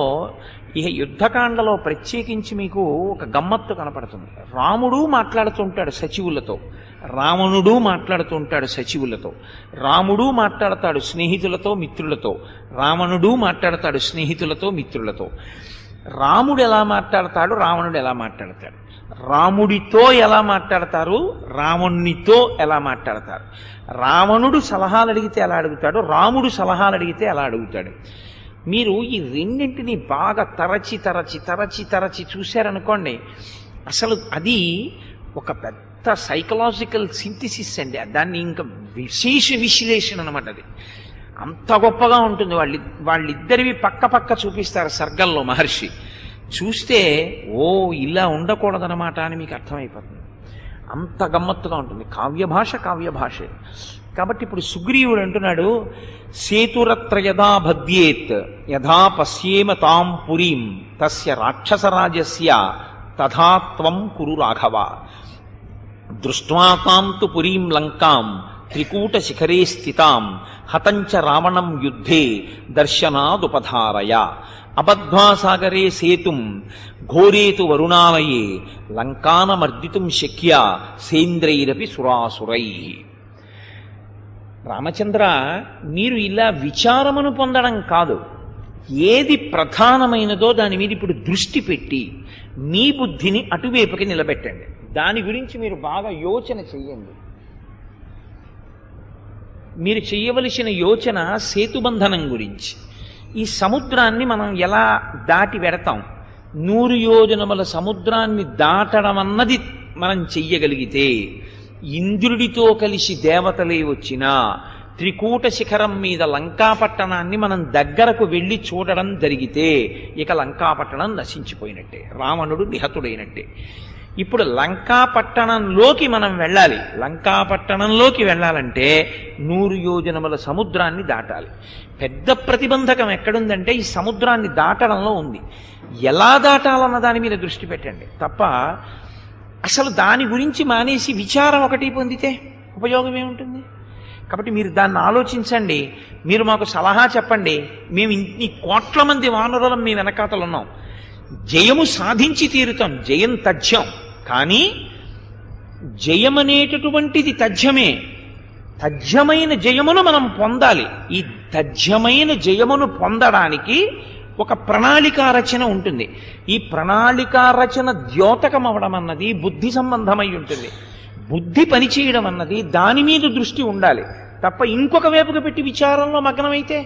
ఇక యుద్ధకాండలో ప్రత్యేకించి మీకు ఒక గమ్మత్తు కనపడుతుంది. రాముడు మాట్లాడుతుంటాడు సచివులతో, రావణుడు మాట్లాడుతూ ఉంటాడు సచివులతో, రాముడు మాట్లాడతాడు స్నేహితులతో మిత్రులతో, రావణుడు మాట్లాడతాడు స్నేహితులతో మిత్రులతో. రాముడు ఎలా మాట్లాడతాడు, రావణుడు ఎలా మాట్లాడతాడు, రాముడితో ఎలా మాట్లాడతారు, రావణునితో ఎలా మాట్లాడతారు, రావణుడు సలహాలు అడిగితే ఎలా అడుగుతాడు, రాముడు సలహాలు అడిగితే ఎలా అడుగుతాడు. మీరు ఈ రెండింటిని బాగా తరచి తరచి తరచి తరచి చూశారనుకోండి, అసలు అది ఒక పెద్ద సైకలాజికల్ సింథసిస్ అండి. దాన్ని ఇంకా విశేష విశ్లేషణ అనమాట. అది అంత గొప్పగా ఉంటుంది. వాళ్ళిద్దరివి పక్క పక్క చూపిస్తారు సర్గల్లో మహర్షి. చూస్తే ఓ ఇలా ఉండకూడదనమాట అని మీకు అర్థమైపోతుంది. అంత గమ్మత్తుగా ఉంటుంది. కావ్యభాష కావ్యభాషే. కాబట్టి ఇప్పుడు సుగ్రీవుడు అంటున్నాడు, సేతురత్ర యదా భద్యేత్ యథా పశ్యేమ తాం పురీం తస్య రాక్షసరాజస్య తథా త్వం కురు రాఘవ దృష్ట్వా తాం తు పురీం లంకాం త్రికూట శిఖరే స్థితాం హతంచ రావణం యుద్ధే దర్శనాదుపధారయ అబద్ధ్వా సాగరే సేతుం ఘోరేతు వరుణాలయే లంకానమర్దితుం శక్య సేంద్రైరపి సురాసురై. రామచంద్ర, మీరు ఇలా విచారమును పొందడం కాదు, ఏది ప్రధానమైనదో దాని మీద ఇప్పుడు దృష్టి పెట్టి మీ బుద్ధిని అటువైపుకి నిలబెట్టండి. దాని గురించి మీరు బాగా యోచన చెయ్యండి. మీరు చెయ్యవలసిన యోచన సేతుబంధనం గురించి. ఈ సముద్రాన్ని మనం ఎలా దాటి వెడతాం? 100 యోజనముల సముద్రాన్ని దాటడం అన్నది మనం చెయ్యగలిగితే, ఇంద్రుడితో కలిసి దేవతలే వచ్చినా త్రికూట శిఖరం మీద లంకాపట్టణాన్ని మనం దగ్గరకు వెళ్ళి చూడడం జరిగితే ఇక లంకాపట్టణం నశించిపోయినట్టే, రావణుడు నిహతుడైనట్టే. ఇప్పుడు లంకాపట్టణంలోకి మనం వెళ్ళాలి. లంకాపట్టణంలోకి వెళ్ళాలంటే 100 యోజనముల సముద్రాన్ని దాటాలి. పెద్ద ప్రతిబంధకం ఎక్కడుందంటే ఈ సముద్రాన్ని దాటడంలో ఉంది. ఎలా దాటాలన్న దాని మీద దృష్టి పెట్టండి తప్ప అసలు దాని గురించి మానేసి విచారం ఒకటి పొందితే ఉపయోగం ఏముంటుంది? కాబట్టి మీరు దాన్ని ఆలోచించండి. మీరు మాకు సలహా చెప్పండి. మేము ఇన్ని కోట్ల మంది వానరులం మీ వెనకాతలు ఉన్నాం, జయము సాధించి తీరుతాం. జయం తథ్యం, కానీ జయమనేటటువంటిది తథ్యమే. తథ్యమైన జయమును మనం పొందాలి. ఈ తథ్యమైన జయమును పొందడానికి ఒక ప్రణాళికా రచన ఉంటుంది. ఈ ప్రణాళికా రచన ద్యోతకం అవడం అన్నది బుద్ధి సంబంధమై ఉంటుంది. బుద్ధి పనిచేయడం అన్నది దాని మీద దృష్టి ఉండాలి తప్ప ఇంకొక వైపుకు పెట్టి విచారంలో మగ్నమైతే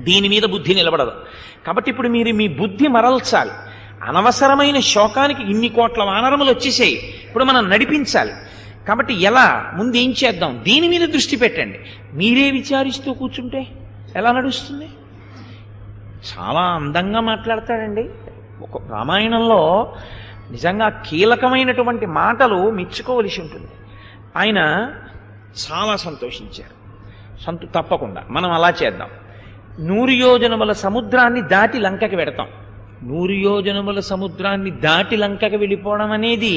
దీని మీద బుద్ధి నిలబడదు. కాబట్టి ఇప్పుడు మీరు మీ బుద్ధి మరల్చాలి. అనవసరమైన శోకానికి ఇన్ని కోట్ల వానరములు వచ్చేసాయి, ఇప్పుడు మనం నడిపించాలి. కాబట్టి ఎలా, ముందు ఏం చేద్దాం, దీని మీద దృష్టి పెట్టండి. మీరే విచారిస్తూ కూర్చుంటే ఎలా నడుస్తుంది? చాలా అందంగా మాట్లాడతాడండి. ఒక రామాయణంలో నిజంగా కీలకమైనటువంటి మాటలు మెచ్చుకోవలసి ఉంటుంది. ఆయన చాలా సంతోషించారు. తప్పకుండా మనం అలా చేద్దాం. 100 యోజనముల సముద్రాన్ని దాటి లంకకి వెడతాం. 100 యోజనముల సముద్రాన్ని దాటి లంకకి వెళ్ళిపోవడం అనేది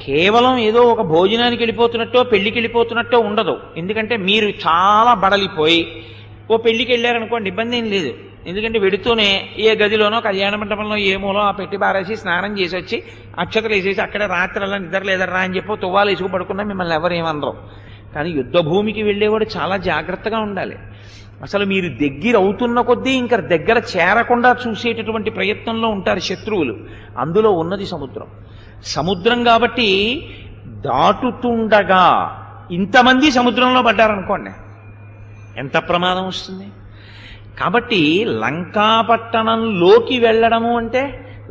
కేవలం ఏదో ఒక భోజనానికి వెళ్ళిపోతున్నట్టో పెళ్లికి వెళ్ళిపోతున్నట్టో ఉండదు. ఎందుకంటే మీరు చాలా బడలిపోయి ఓ పెళ్లికి వెళ్ళారనుకోండి, ఇబ్బంది ఏం లేదు. ఎందుకంటే వెడుతూనే ఏ గదిలోనో కళ్యాణ మండపంలో ఏమోలో ఆ పెట్టి బారేసి స్నానం చేసి వచ్చి అక్షతలు వేసేసి అక్కడే రాత్రల్లా నిద్ర లేదర్రా అని చెప్పి తువ్వాలు వేసుకు పడుకున్నా మిమ్మల్ని ఎవరేమనరు. కానీ యుద్ధ భూమికి వెళ్ళేవాడు చాలా జాగ్రత్తగా ఉండాలి. అసలు మీరు దగ్గర అవుతున్న కొద్దీ ఇంకా దగ్గర చేరకుండా చూసేటటువంటి ప్రయత్నంలో ఉంటారు శత్రువులు. అందులో ఉన్నది సముద్రం. సముద్రం కాబట్టి దాటుతుండగా ఇంతమంది సముద్రంలో పడ్డారనుకోండి, ఎంత ప్రమాదం వస్తుంది. కాబట్టి లంకాపట్టణంలోకి వెళ్ళడము అంటే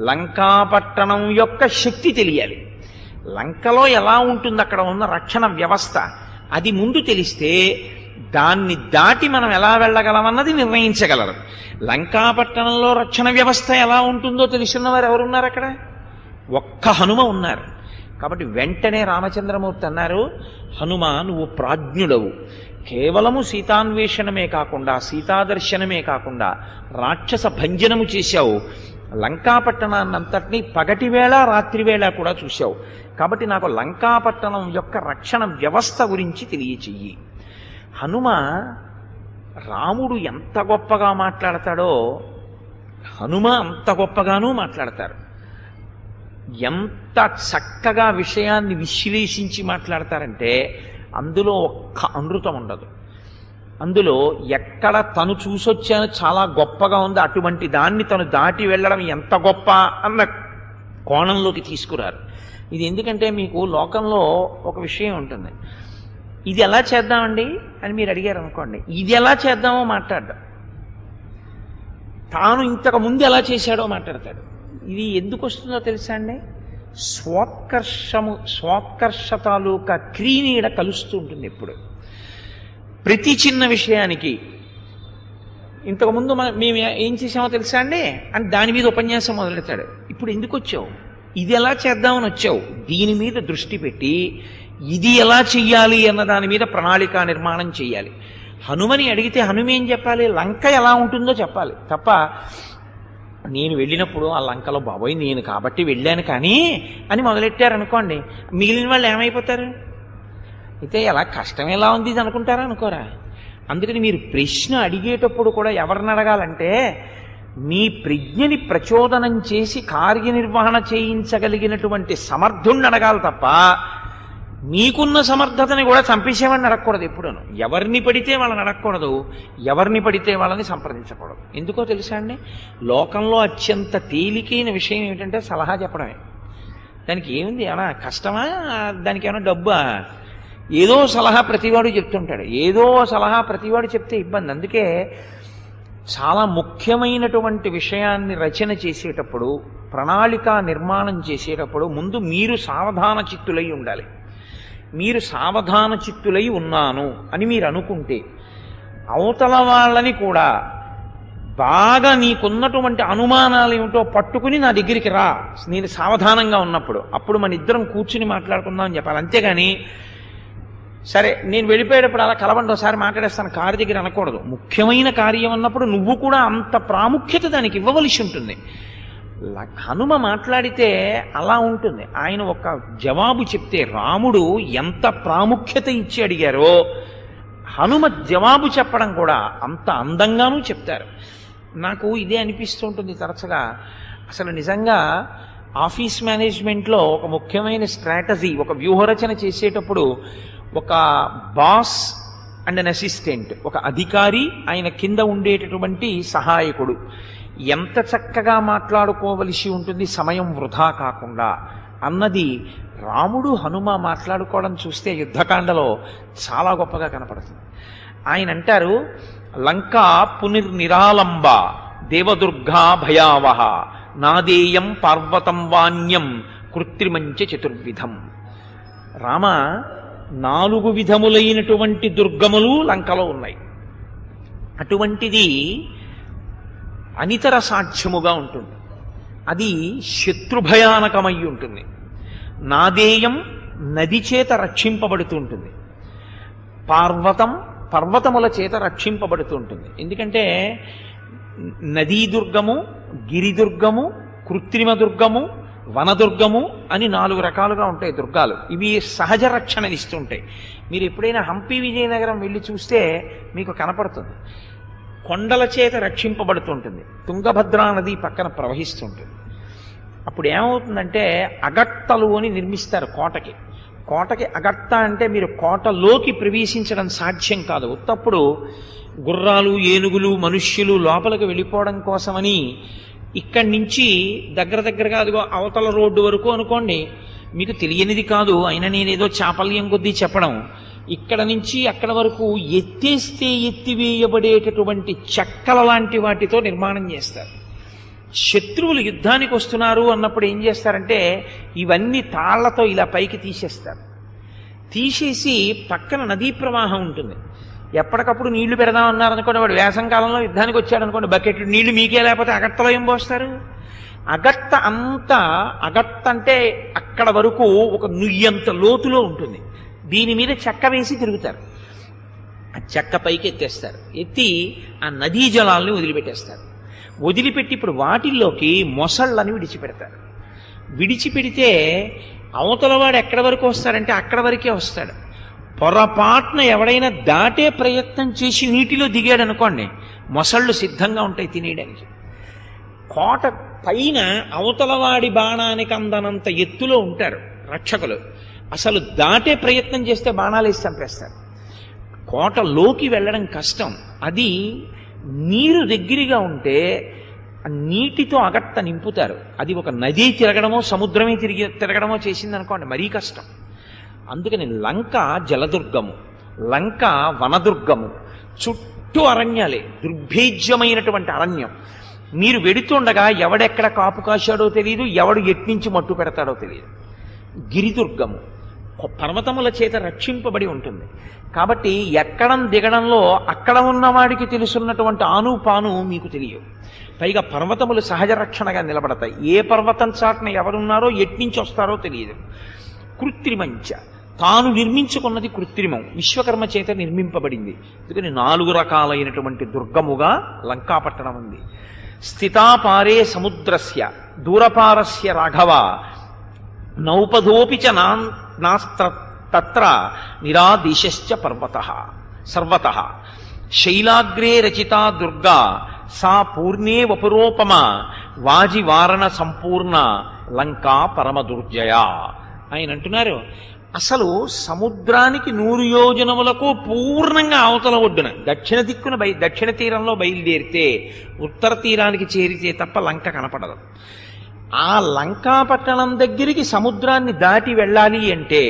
లంకాపట్టణం యొక్క శక్తి తెలియాలి. లంకలో ఎలా ఉంటుంది అక్కడ ఉన్న రక్షణ వ్యవస్థ, అది ముందు తెలిస్తే దాన్ని దాటి మనం ఎలా వెళ్ళగలమన్నది నిర్ణయించగలరు. లంకాపట్టణంలో రక్షణ వ్యవస్థ ఎలా ఉంటుందో తెలిసిన వారు ఎవరున్నారు అక్కడ? ఒక్క హనుమ ఉన్నారు. కాబట్టి వెంటనే రామచంద్రమూర్తి అన్నారు, హనుమ నువ్వు ప్రాజ్ఞుడవు, కేవలము సీతాన్వేషణమే కాకుండా సీతాదర్శనమే కాకుండా రాక్షస భంజనము చేశావు, లంకాపట్టణాన్నంతటినీ పగటివేళ రాత్రివేళ కూడా చూశావు. కాబట్టి నాకు లంకాపట్టణం యొక్క రక్షణ వ్యవస్థ గురించి తెలియచెయ్యి. హనుమ రాముడు ఎంత గొప్పగా మాట్లాడతాడో హనుమ అంత గొప్పగానూ మాట్లాడతారు. ఎంత చక్కగా విషయాన్ని విశ్లేషించి మాట్లాడతారంటే అందులో ఒక్క అమృతం ఉండదు. అందులో ఎక్కడ తను చూసొచ్చానో చాలా గొప్పగా ఉంది, అటువంటి దాన్ని తను దాటి వెళ్ళడం ఎంత గొప్ప అన్న కోణంలోకి తీసుకురారు. ఇది ఎందుకంటే మీకు లోకంలో ఒక విషయం ఉంటుంది, ఇది ఎలా చేద్దామండి అని మీరు అడిగారు అనుకోండి, ఇది ఎలా చేద్దామో మాట్లాడ్డాం, తాను ఇంతకు ముందు ఎలా చేశాడో మాట్లాడతాడు. ఇది ఎందుకు వస్తుందో తెలుసా అండి? స్వాత్కర్ష తాలూకా క్రీనీడ కలుస్తూ ఉంటుంది ఎప్పుడు. ప్రతి చిన్న విషయానికి ఇంతకుముందు మేము ఏం చేసామో తెలుసా అండి అని దాని మీద ఉపన్యాసం మొదలెడతాడు. ఇప్పుడు ఎందుకు వచ్చావు, ఇది ఎలా చేద్దామని వచ్చావు, దీని మీద దృష్టి పెట్టి ఇది ఎలా చెయ్యాలి అన్న దాని మీద ప్రణాళికా నిర్మాణం చెయ్యాలి. హనుమని అడిగితే హనుమ ఏం చెప్పాలి, లంక ఎలా ఉంటుందో చెప్పాలి తప్ప నేను వెళ్ళినప్పుడు ఆ లంకలో బాబోయ్ నేను కాబట్టి వెళ్ళాను కానీ అని మొదలెట్టారనుకోండి, మిగిలిన వాళ్ళు ఏమైపోతారు? అయితే ఎలా కష్టం ఎలా ఉంది ఇది అనుకుంటారా అనుకోరా? అందుకని మీరు ప్రశ్న అడిగేటప్పుడు కూడా ఎవరిని అడగాలంటే మీ ప్రజ్ఞని ప్రచోదనం చేసి కార్యనిర్వహణ చేయించగలిగినటువంటి సమర్థుణ్ణి అడగాలి తప్ప మీకున్న సమర్థతని కూడా చంపేసేవాడిని అడగకూడదు. ఎప్పుడూను ఎవరిని పడితే వాళ్ళని అడగకూడదు, ఎవరిని పడితే వాళ్ళని సంప్రదించకూడదు. ఎందుకో తెలుసా అండి, లోకంలో అత్యంత తేలికైన విషయం ఏమిటంటే సలహా చెప్పడమే. దానికి ఏముంది, ఏమైనా కష్టమా, దానికి ఏమైనా డబ్బా? ఏదో సలహా ప్రతివాడు చెప్తుంటాడు, ఏదో సలహా ప్రతివాడు చెప్తే ఇబ్బంది. అందుకే చాలా ముఖ్యమైనటువంటి విషయాన్ని రచన చేసేటప్పుడు, ప్రణాళిక నిర్మాణం చేసేటప్పుడు ముందు మీరు సావధాన చిత్తులై ఉండాలి. మీరు సావధాన చిత్తులై ఉన్నాను అని మీరు అనుకుంటే అవతల వాళ్ళని కూడా బాగా నీకున్నటువంటి అనుమానాలు ఏమిటో పట్టుకుని నా దగ్గరికి రా, నేను సావధానంగా ఉన్నప్పుడు, అప్పుడు మన ఇద్దరం కూర్చుని మాట్లాడుకుందాం అని చెప్పాలి. అంతేగాని సరే నేను వెళ్ళిపోయేటప్పుడు అలా కలవండి ఒకసారి మాట్లాడేస్తాను కారు దగ్గర అనకూడదు. ముఖ్యమైన కార్యం అన్నప్పుడు నువ్వు కూడా అంత ప్రాముఖ్యత దానికి ఇవ్వవలసి ఉంటుంది. హనుమ మాట్లాడితే అలా ఉంటుంది. ఆయన ఒక జవాబు చెప్తే రాముడు ఎంత ప్రాముఖ్యత ఇచ్చి అడిగారో హనుమ జవాబు చెప్పడం కూడా అంత అందంగానూ చెప్తారు. నాకు ఇదే అనిపిస్తూ ఉంటుంది తరచుగా. అసలు నిజంగా ఆఫీస్ మేనేజ్మెంట్లో ఒక ముఖ్యమైన స్ట్రాటజీ, ఒక వ్యూహరచన చేసేటప్పుడు ఒక బాస్ అండ్ అన్ అసిస్టెంట్, ఒక అధికారి, ఆయన కింద ఉండేటటువంటి సహాయకుడు, ఎంత చక్కగా మాట్లాడుకోవలసి ఉంటుంది సమయం వృధా కాకుండా అన్నది రాముడు హనుమ మాట్లాడుకోవడం చూస్తే యుద్ధకాండలో చాలా గొప్పగా కనపడుతుంది. ఆయన అంటారు, లంకా పునిర్నిరాలంబ దేవదుర్గా భయావహ నాదేయం పార్వతం వాణ్యం కృత్రిమంచ చతుర్విధం. రామ, 4 విధములైనటువంటి దుర్గములు లంకలో ఉన్నాయి. అటువంటిది అనితర సాధ్యముగా ఉంటుంది. అది శత్రుభయానకమై ఉంటుంది. నాదేయం నది చేత రక్షింపబడుతూ ఉంటుంది. పర్వతముల చేత రక్షింపబడుతూ ఉంటుంది. ఎందుకంటే నదీ దుర్గము, గిరిదుర్గము, కృత్రిమ దుర్గము, వనదుర్గము అని 4 రకాలుగా ఉంటాయి దుర్గాలు. ఇవి సహజ రక్షణ ఇస్తుంటాయి. మీరు ఎప్పుడైనా హంపి విజయనగరం వెళ్ళి చూస్తే మీకు కనపడుతుంది. కొండల చేత రక్షింపబడుతుంటుంది. తుంగభద్రా నది పక్కన ప్రవహిస్తుంటుంది. అప్పుడు ఏమవుతుందంటే అగట్టలు అని నిర్మిస్తారు కోటకి అగట్ట అంటే మీరు కోటలోకి ప్రవేశించడం సాధ్యం కాదు. ఉత్తప్పుడు గుర్రాలు, ఏనుగులు, మనుష్యులు లోపలికి వెళ్ళిపోవడం కోసమని ఇక్కడి నుంచి దగ్గరగా అదిగో అవతల రోడ్డు వరకు అనుకోండి, మీకు తెలియనిది కాదు, అయినా నేనేదో చాపల్యం కొద్దీ చెప్పడం, ఇక్కడ నుంచి అక్కడ వరకు ఎత్తేస్తే ఎత్తివేయబడేటటువంటి చెక్కల లాంటి వాటితో నిర్మాణం చేస్తారు. శత్రువులు యుద్ధానికి వస్తున్నారు అన్నప్పుడు ఏం చేస్తారంటే ఇవన్నీ తాళ్లతో ఇలా పైకి తీసేస్తారు. తీసేసి పక్కన నదీ ప్రవాహం ఉంటుంది. ఎప్పటికప్పుడు నీళ్లు పెడదామన్నారనుకోండి, వాడు వేసంకాలంలో యుద్ధానికి వచ్చాడనుకోండి, బకెట్ నీళ్లు మీకే లేకపోతే అగట్టలో ఏం పోస్తారు? అగట్ట అంటే అక్కడ వరకు ఒక నుయ్యంత లోతులో ఉంటుంది. దీని మీద చెక్క వేసి తిరుగుతారు. ఆ చెక్క పైకి ఎత్తేస్తారు. ఎత్తి ఆ నదీ జలాల్ని వదిలిపెట్టేస్తారు. వదిలిపెట్టి ఇప్పుడు వాటిల్లోకి మొసళ్ళని విడిచిపెడతారు. విడిచిపెడితే అవతలవాడు ఎక్కడి వరకు వస్తాడంటే అక్కడ వరకే వస్తాడు. పొరపాటున ఎవడైనా దాటే ప్రయత్నం చేసి నీటిలో దిగాడు అనుకోండి, మొసళ్ళు సిద్ధంగా ఉంటాయి తినేయడానికి. కోట పైన అవతలవాడి బాణానికి అందనంత ఎత్తులో ఉంటారు రక్షకులు. అసలు దాటే ప్రయత్నం చేస్తే బాణాలు వేసి చంపేస్తారు. కోటలోకి వెళ్ళడం కష్టం. అది నీరు దగ్గరగా ఉంటే నీటితో అగట్ట నింపుతారు. అది ఒక నది తిరగడమో సముద్రమే తిరగడమో చేసింది అనుకోండి, మరీ కష్టం. అందుకని లంక జలదుర్గము, లంక వనదుర్గము, చుట్టూ అరణ్యాలే, దుర్భేజ్యమైనటువంటి అరణ్యం. మీరు వెడుతుండగా ఎవడెక్కడ కాపు కాశాడో తెలియదు, ఎవడు ఎట్నుంచి మట్టు పెడతాడో తెలియదు. గిరిదుర్గము పర్వతముల చేత రక్షింపబడి ఉంటుంది. కాబట్టి ఎక్కడం దిగడంలో అక్కడ ఉన్నవాడికి తెలుసున్నటువంటి ఆనుపాను మీకు తెలియవు. పైగా పర్వతములు సహజ రక్షణగా నిలబడతాయి. ఏ పర్వతం చాటున ఎవరున్నారో ఎట్నుంచి వస్తారో తెలియదు. కృత్రిమంచ, తాను నిర్మించుకున్నది కృత్రిమం, విశ్వకర్మ చేత నిర్మింపబడింది. అందుకని 4 రకాలైనటువంటి దుర్గముగా లంకాపట్టణం ఉంది. స్థితాపారే సముద్రస్య దూరపారస్య రాఘవ నౌపధోపి చ నాస్త్ర నిరాదేశశ్చ పర్వతః సర్వతః శైలాగ్రే రచితా దుర్గా సా పూర్ణే వపురోపమ వాజివారణ సంపూర్ణ లంకా పరమ దుర్జయ. ఆయన అంటున్నారు, అసలు సముద్రానికి 100 యోజనములకు పూర్ణంగా అవతల ఒడ్డున దక్షిణ తీరంలో బయలుదేరితే ఉత్తర తీరానికి చేరితే తప్ప లంక కనపడదు. ఆ లంకాపట్టణం దగ్గరికి సముద్రాన్ని దాటి వెళ్ళాలి అంటే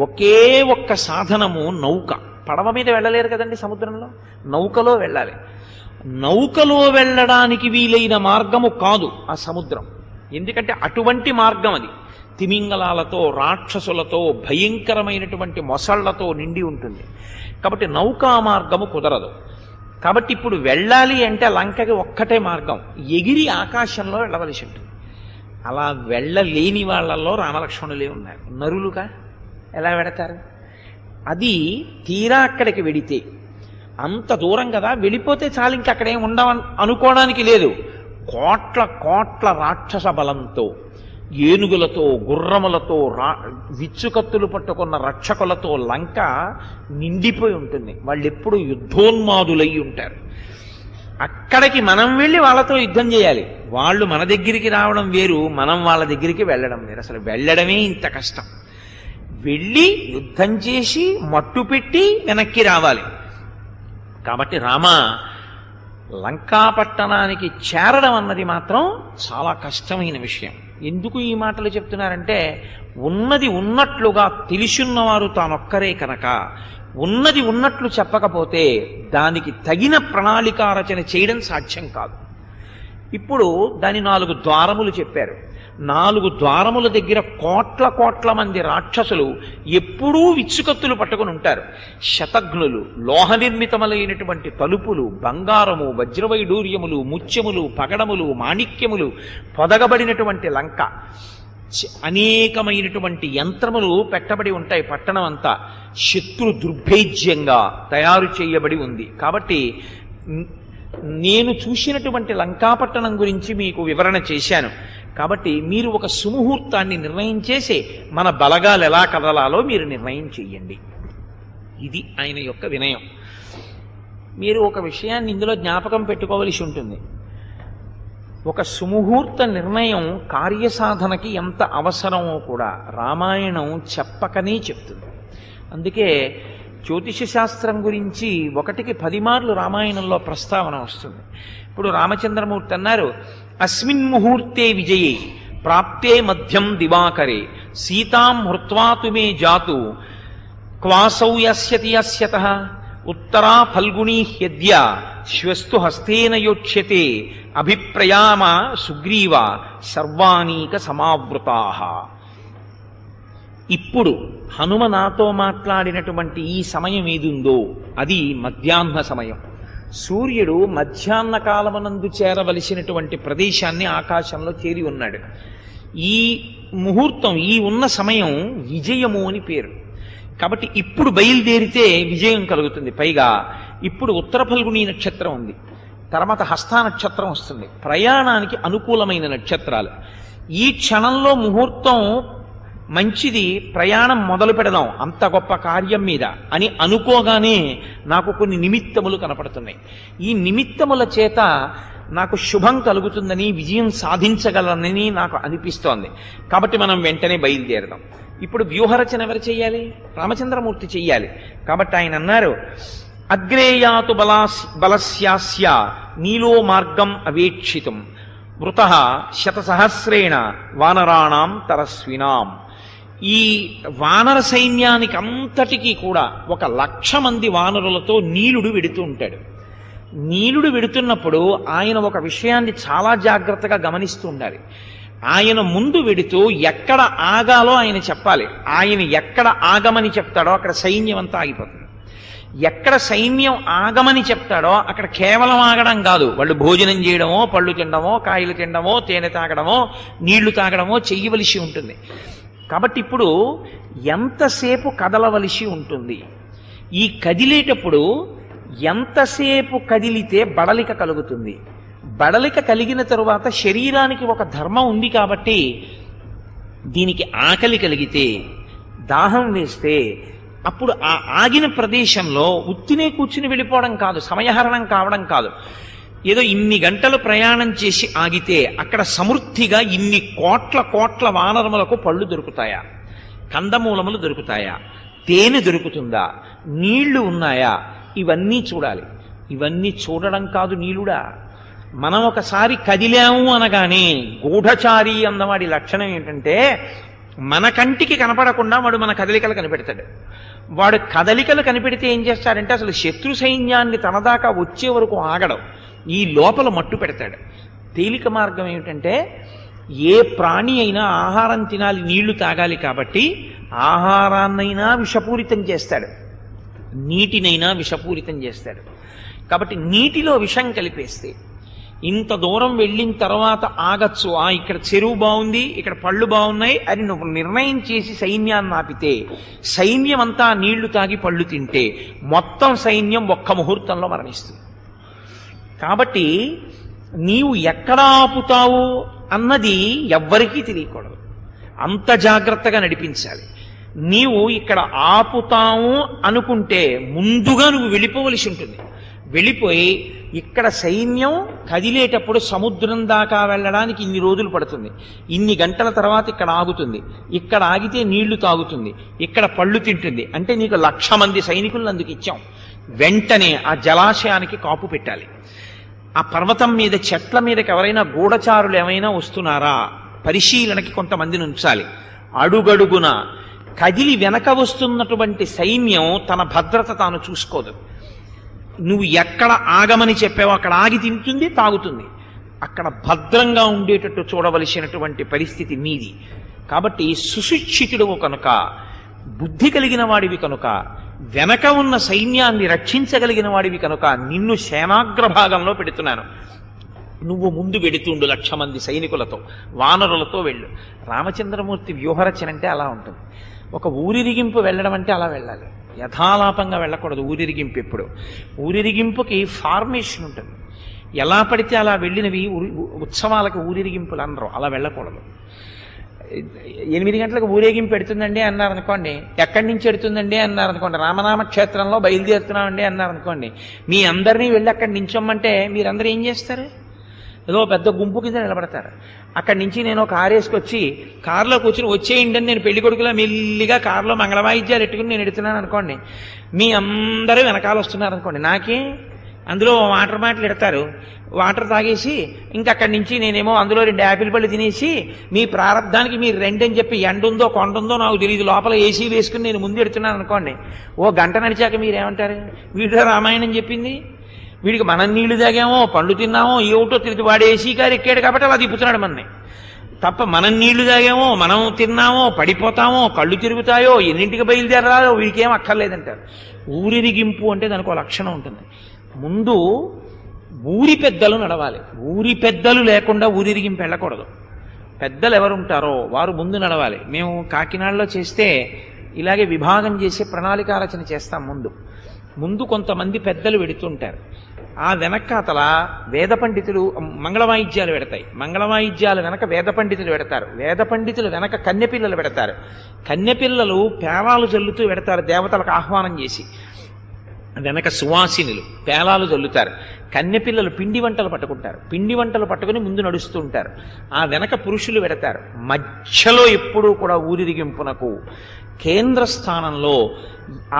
ఒకే ఒక్క సాధనము నౌక. పడవ మీద వెళ్ళలేరు కదండి సముద్రంలో, నౌకలో వెళ్ళాలి. నౌకలో వెళ్ళడానికి వీలైన మార్గము కాదు ఆ సముద్రం. ఎందుకంటే అటువంటి మార్గం అది తిమింగలాలతో, రాక్షసులతో, భయంకరమైనటువంటి మొసళ్లతో నిండి ఉంటుంది. కాబట్టి నౌకా మార్గము కుదరదు. కాబట్టి ఇప్పుడు వెళ్ళాలి అంటే లంకకి ఒక్కటే మార్గం, ఎగిరి ఆకాశంలో వెళ్ళవలసి ఉంటుంది. అలా వెళ్ళలేని వాళ్ళల్లో రామలక్ష్మణులే ఉన్నారు. నరులుగా ఎలా వెడతారు? అది తీరా అక్కడికి వెడితే అంత దూరం కదా, వెళ్ళిపోతే చాలు, ఇంక అక్కడేం ఉండవ అనుకోవడానికి లేదు. కోట్ల రాక్షస బలంతో, ఏనుగులతో, గుర్రములతో, విచ్చుకత్తులు పట్టుకున్న రక్షకులతో లంక నిండిపోయి ఉంటుంది. వాళ్ళు ఎప్పుడు యుద్ధోన్మాదులై ఉంటారు. అక్కడికి మనం వెళ్ళి వాళ్ళతో యుద్ధం చేయాలి. వాళ్ళు మన దగ్గరికి రావడం వేరు, మనం వాళ్ళ దగ్గరికి వెళ్ళడం వేరు. అసలు వెళ్ళడమే ఇంత కష్టం. వెళ్ళి యుద్ధం చేసి మట్టు పెట్టి వెనక్కి రావాలి. కాబట్టి రామ లంకాపట్టణానికి చేరడం అన్నది మాత్రం చాలా కష్టమైన విషయం. ఎందుకు ఈ మాటలు చెప్తున్నారంటే, ఉన్నది ఉన్నట్లుగా తెలిసున్నవారు తానొక్కరే కనుక ఉన్నది ఉన్నట్లు చెప్పకపోతే దానికి తగిన ప్రణాళికా రచన చేయడం సాధ్యం కాదు. ఇప్పుడు దాని 4 ద్వారములు చెప్పారు. 4 ద్వారముల దగ్గర కోట్ల మంది రాక్షసులు ఎప్పుడూ విచ్చుకత్తులు పట్టుకుని ఉంటారు. శతఘ్నులు, లోహ నిర్మితములైనటువంటి తలుపులు, బంగారము, వజ్రవైడూర్యములు, ముత్యములు, పగడములు, మాణిక్యములు పొదగబడినటువంటి లంక, అనేకమైనటువంటి యంత్రములు పెట్టబడి ఉంటాయి. పట్టణం అంతా శత్రు దుర్భేజ్యంగా తయారు చేయబడి ఉంది. కాబట్టి నేను చూసినటువంటి లంకాపట్టణం గురించి మీకు వివరణ చేశాను. కాబట్టి మీరు ఒక సుముహూర్తాన్ని నిర్ణయం చేసి మన బలగాలు ఎలా కదలాలో మీరు నిర్ణయం చెయ్యండి. ఇది ఆయన యొక్క వినయం. మీరు ఒక విషయాన్ని ఇందులో జ్ఞాపకం పెట్టుకోవలసి ఉంటుంది. ఒక సుముహూర్త నిర్ణయం కార్యసాధనకి ఎంత అవసరమో కూడా రామాయణం చెప్పకనే చెప్తుంది. అందుకే జ్యోతిష శాస్త్రం గురించి 1కి 10 మార్లు రామాయణంలో ప్రస్తావన వస్తుంది. ఇప్పుడు రామచంద్రమూర్తి అన్నారు, అస్మిన్ ముహూర్తే విజయే ప్రాప్తే మధ్యం దివాకరే సీతాం హృత్వా తుమే జాతు క్వాసౌ యస్యతి యస్యతః ఉత్తరా ఫల్గుణీ హ్యద్య శ్వస్తు హస్తేన యోక్ష్యతే అభిప్రయామ సుగ్రీవ సర్వానీక సమావృతాః. ఇప్పుడు హనుమ నాతో మాట్లాడినటువంటి ఈ సమయం ఏదుందో అది మధ్యాహ్న సమయం. సూర్యుడు మధ్యాహ్న కాలమనందు చేరవలసినటువంటి ప్రదేశాన్ని ఆకాశంలో చేరి ఉన్నాడు. ఈ ముహూర్తం, ఈ ఉన్న సమయం విజయము అని పేరు. కాబట్టి ఇప్పుడు బయలుదేరితే విజయం కలుగుతుంది. పైగా ఇప్పుడు ఉత్తర ఫల్గుణీ నక్షత్రం ఉంది, తర్వాత హస్త నక్షత్రం వస్తుంది. ప్రయాణానికి అనుకూలమైన నక్షత్రాలు. ఈ క్షణంలో ముహూర్తం మంచిది, ప్రయాణం మొదలు పెడదాం అంత గొప్ప కార్యం మీద అని అనుకోగానే నాకు కొన్ని నిమిత్తములు కనపడుతున్నాయి. ఈ నిమిత్తముల చేత నాకు శుభం కలుగుతుందని, విజయం సాధించగలనని నాకు అనిపిస్తోంది. కాబట్టి మనం వెంటనే బయలుదేరదాం. ఇప్పుడు వ్యూహరచన ఎవరు చెయ్యాలి? రామచంద్రమూర్తి చెయ్యాలి. కాబట్టి ఆయన అన్నారు, అగ్రేయాతు బలస్యాస్య నీలో మార్గం అవేక్షితం వృతః శతసహస్రేణ వానరాణాం తరస్వినాం. ఈ వానర సైన్యానికి అంతటికీ కూడా 1,00,000 మంది వానరులతో నీలుడు వెడుతూ ఉంటాడు. నీలుడు వెడుతున్నప్పుడు ఆయన ఒక విషయాన్ని చాలా జాగ్రత్తగా గమనిస్తూ ఉండాలి. ఆయన ముందు వెడుతూ ఎక్కడ ఆగాలో ఆయన చెప్పాలి. ఆయన ఎక్కడ ఆగమని చెప్తాడో అక్కడ సైన్యం అంతా ఆగిపోతుంది. ఎక్కడ సైన్యం ఆగమని చెప్తాడో అక్కడ కేవలం ఆగడం కాదు, వాళ్ళు భోజనం చేయడమో, పళ్ళు తినడమో, కాయలు తినడమో, తేనె తాగడమో, నీళ్లు తాగడమో చెయ్యవలసి ఉంటుంది. కాబట్టి ఇప్పుడు ఎంతసేపు కదలవలసి ఉంటుంది? ఈ కదిలేటప్పుడు ఎంతసేపు కదిలితే బడలిక కలుగుతుంది? బడలిక కలిగిన తరువాత శరీరానికి ఒక ధర్మం ఉంది. కాబట్టి దీనికి ఆకలి కలిగితే, దాహం వేస్తే అప్పుడు ఆ ఆగిన ప్రదేశంలో ఉత్తినే కూర్చుని వెళ్ళిపోవడం కాదు, సమయహరణం కావడం కాదు. ఏదో ఇన్ని గంటలు ప్రయాణం చేసి ఆగితే అక్కడ సమృద్ధిగా ఇన్ని కోట్ల వానరములకు పళ్ళు దొరుకుతాయా, కందమూలములు దొరుకుతాయా, తేనె దొరుకుతుందా, నీళ్లు ఉన్నాయా, ఇవన్నీ చూడాలి. ఇవన్నీ చూడడం కాదు నీలుడా. మనం ఒకసారి కదిలాము అనగానే గూఢచారి అన్నవాడి లక్షణం ఏంటంటే మన కంటికి కనపడకుండా వాడు మన కదలికలు కనిపెడతాడు. వాడు కదలికలు కనిపెడితే ఏం చేస్తాడంటే అసలు శత్రు సైన్యాన్ని తన దాకా వచ్చే వరకు ఆగడం, ఈ లోపల మట్టు పెడతాడు. తేలిక మార్గం ఏమిటంటే ఏ ప్రాణి అయినా ఆహారం తినాలి, నీళ్లు తాగాలి. కాబట్టి ఆహారాన్నైనా విషపూరితం చేస్తాడు, నీటినైనా విషపూరితం చేస్తాడు. కాబట్టి నీటిలో విషం కలిపేస్తే ఇంత దూరం వెళ్ళిన తర్వాత ఆగచ్చు, ఇక్కడ చెరువు బాగుంది, ఇక్కడ పళ్ళు బాగున్నాయి అని నువ్వు నిర్ణయం చేసి సైన్యాన్ని ఆపితే సైన్యం అంతా నీళ్లు తాగి పళ్ళు తింటే మొత్తం సైన్యం ఒక్క ముహూర్తంలో మరణిస్తుంది. కాబట్టి నీవు ఎక్కడ ఆపుతావు అన్నది ఎవ్వరికీ తెలియకూడదు, అంత జాగ్రత్తగా నడిపించాలి. నీవు ఇక్కడ ఆపుతావు అనుకుంటే ముందుగా నువ్వు వెళ్ళిపోవలసి ఉంటుంది. వెళ్ళిపోయి ఇక్కడ సైన్యం కదిలేటప్పుడు సముద్రం దాకా వెళ్ళడానికి ఇన్ని రోజులు పడుతుంది, ఇన్ని గంటల తర్వాత ఇక్కడ ఆగుతుంది, ఇక్కడ ఆగితే నీళ్లు తాగుతుంది, ఇక్కడ పళ్ళు తింటుంది, అంటే నీకు 1,00,000 మంది సైనికులను అందుకు ఇచ్చాం. వెంటనే ఆ జలాశయానికి కాపు పెట్టాలి. ఆ పర్వతం మీద చెట్ల మీదకి ఎవరైనా గూఢచారులు ఏమైనా వస్తున్నారా పరిశీలనకి కొంతమందిని ఉంచాలి. అడుగడుగున కదిలి వెనక వస్తున్నటువంటి సైన్యం తన భద్రత తాను చూసుకోదు. నువ్వు ఎక్కడ ఆగమని చెప్పావో అక్కడ ఆగి తింటుంది, తాగుతుంది. అక్కడ భద్రంగా ఉండేటట్టు చూడవలసినటువంటి పరిస్థితి నీది. కాబట్టి సుశిక్షితుడు కనుక, బుద్ధి కలిగిన వాడివి కనుక, వెనక ఉన్న సైన్యాన్ని రక్షించగలిగిన వాడివి కనుక నిన్ను సేనాగ్రభాగంలో పెడుతున్నాను. నువ్వు ముందు వెడుతుండు 1,00,000 మంది సైనికులతో, వానరులతో వెళ్ళు. రామచంద్రమూర్తి వ్యూహరచన అంటే అలా ఉంటుంది. ఒక ఊరిరిగింపు వెళ్ళడం అంటే అలా వెళ్ళాలి, యథాలాపంగా వెళ్ళకూడదు. ఊరిరిగింపు ఎప్పుడు, ఊరిరిగింపుకి ఫార్మేషన్ ఉంటుంది. ఎలా పడితే అలా వెళ్ళినవి ఉత్సవాలకు ఊరిరిగింపులు అనరు, అలా వెళ్ళకూడదు. 8 గంటలకు ఊరేగింపు పెడుతుందండి అన్నారనుకోండి, ఎక్కడి నుంచి పెడుతుందండి అన్నారనుకోండి, రామనామ క్షేత్రంలో బయలుదేరుతున్నామండి అన్నారనుకోండి, మీ అందరినీ వెళ్ళి అక్కడి నించోమ్మంటే మీరందరూ ఏం చేస్తారు? ఏదో పెద్ద గుంపు కింద నిలబడతారు. అక్కడి నుంచి నేను ఒక కారు వేసుకొచ్చి కారులో కూర్చుని వచ్చేయండి అని నేను పెళ్లి కొడుకులా మెల్లిగా కారులో మంగళవాయిద్యాలు ఎట్టుకుని నేను ఎడుతున్నాను అనుకోండి, మీ అందరూ వెనకాల వస్తున్నారు అనుకోండి, నాకే అందులో వాటర్ బాటిల్ ఎడతారు, వాటర్ తాగేసి ఇంకా అక్కడి నుంచి నేనేమో అందులో 2 యాపిల్ పళ్ళు తినేసి మీ ప్రారంధానికి మీరు రెండని చెప్పి ఎండ ఉందో కొండ ఉందో నాకు తెలియదు, లోపల ఏసీ వేసుకుని నేను ముందు ఎడుతున్నాను అనుకోండి, ఓ గంట నడిచాక మీరేమంటారు? వీడిలో రామాయణం చెప్పింది, వీడికి మనం నీళ్లు తాగామో పండ్లు తిన్నామో ఏమిటో తిరిగి వాడు ఏసీ కారు ఎక్కాడు కాబట్టి అలా తిప్పుతున్నాడు మనని తప్ప, మనం నీళ్లు తాగామో మనం తిన్నామో పడిపోతామో కళ్ళు తిరుగుతాయో ఎన్నింటికి బయలుదేరాలో వీడికేం అక్కర్లేదంటారు. ఊరిరిగింపు అంటే దానికి ఒక లక్షణం ఉంటుంది. ముందు ఊరి పెద్దలు నడవాలి. ఊరి పెద్దలు లేకుండా ఊరిరిగింపు వెళ్ళకూడదు. పెద్దలు ఎవరుంటారో వారు ముందు నడవాలి. మేము కాకినాడలో చేస్తే ఇలాగే విభాగం చేసి ప్రణాళికారచన చేస్తాం. ముందు కొంతమంది పెద్దలు వెడుతుంటారు, ఆ వెనకాతల వేద పండితులు మంగళవాయిద్యాలు పెడతాయి, మంగళవాయిద్యాలు వెనక వేద పండితులు పెడతారు, వేద పండితులు వెనక కన్యపిల్లలు పెడతారు, కన్యపిల్లలు పేలాలు జల్లుతూ పెడతారు దేవతలకు ఆహ్వానం చేసి, వెనక సువాసినులు పేలాలు జల్లుతారు, కన్యపిల్లలు పిండి వంటలు పట్టుకుంటారు, పిండి వంటలు పట్టుకుని ముందు నడుస్తూ ఉంటారు, ఆ వెనక పురుషులు పెడతారు. మధ్యలో ఎప్పుడూ కూడా ఊరిరిగింపునకు కేంద్ర స్థానంలో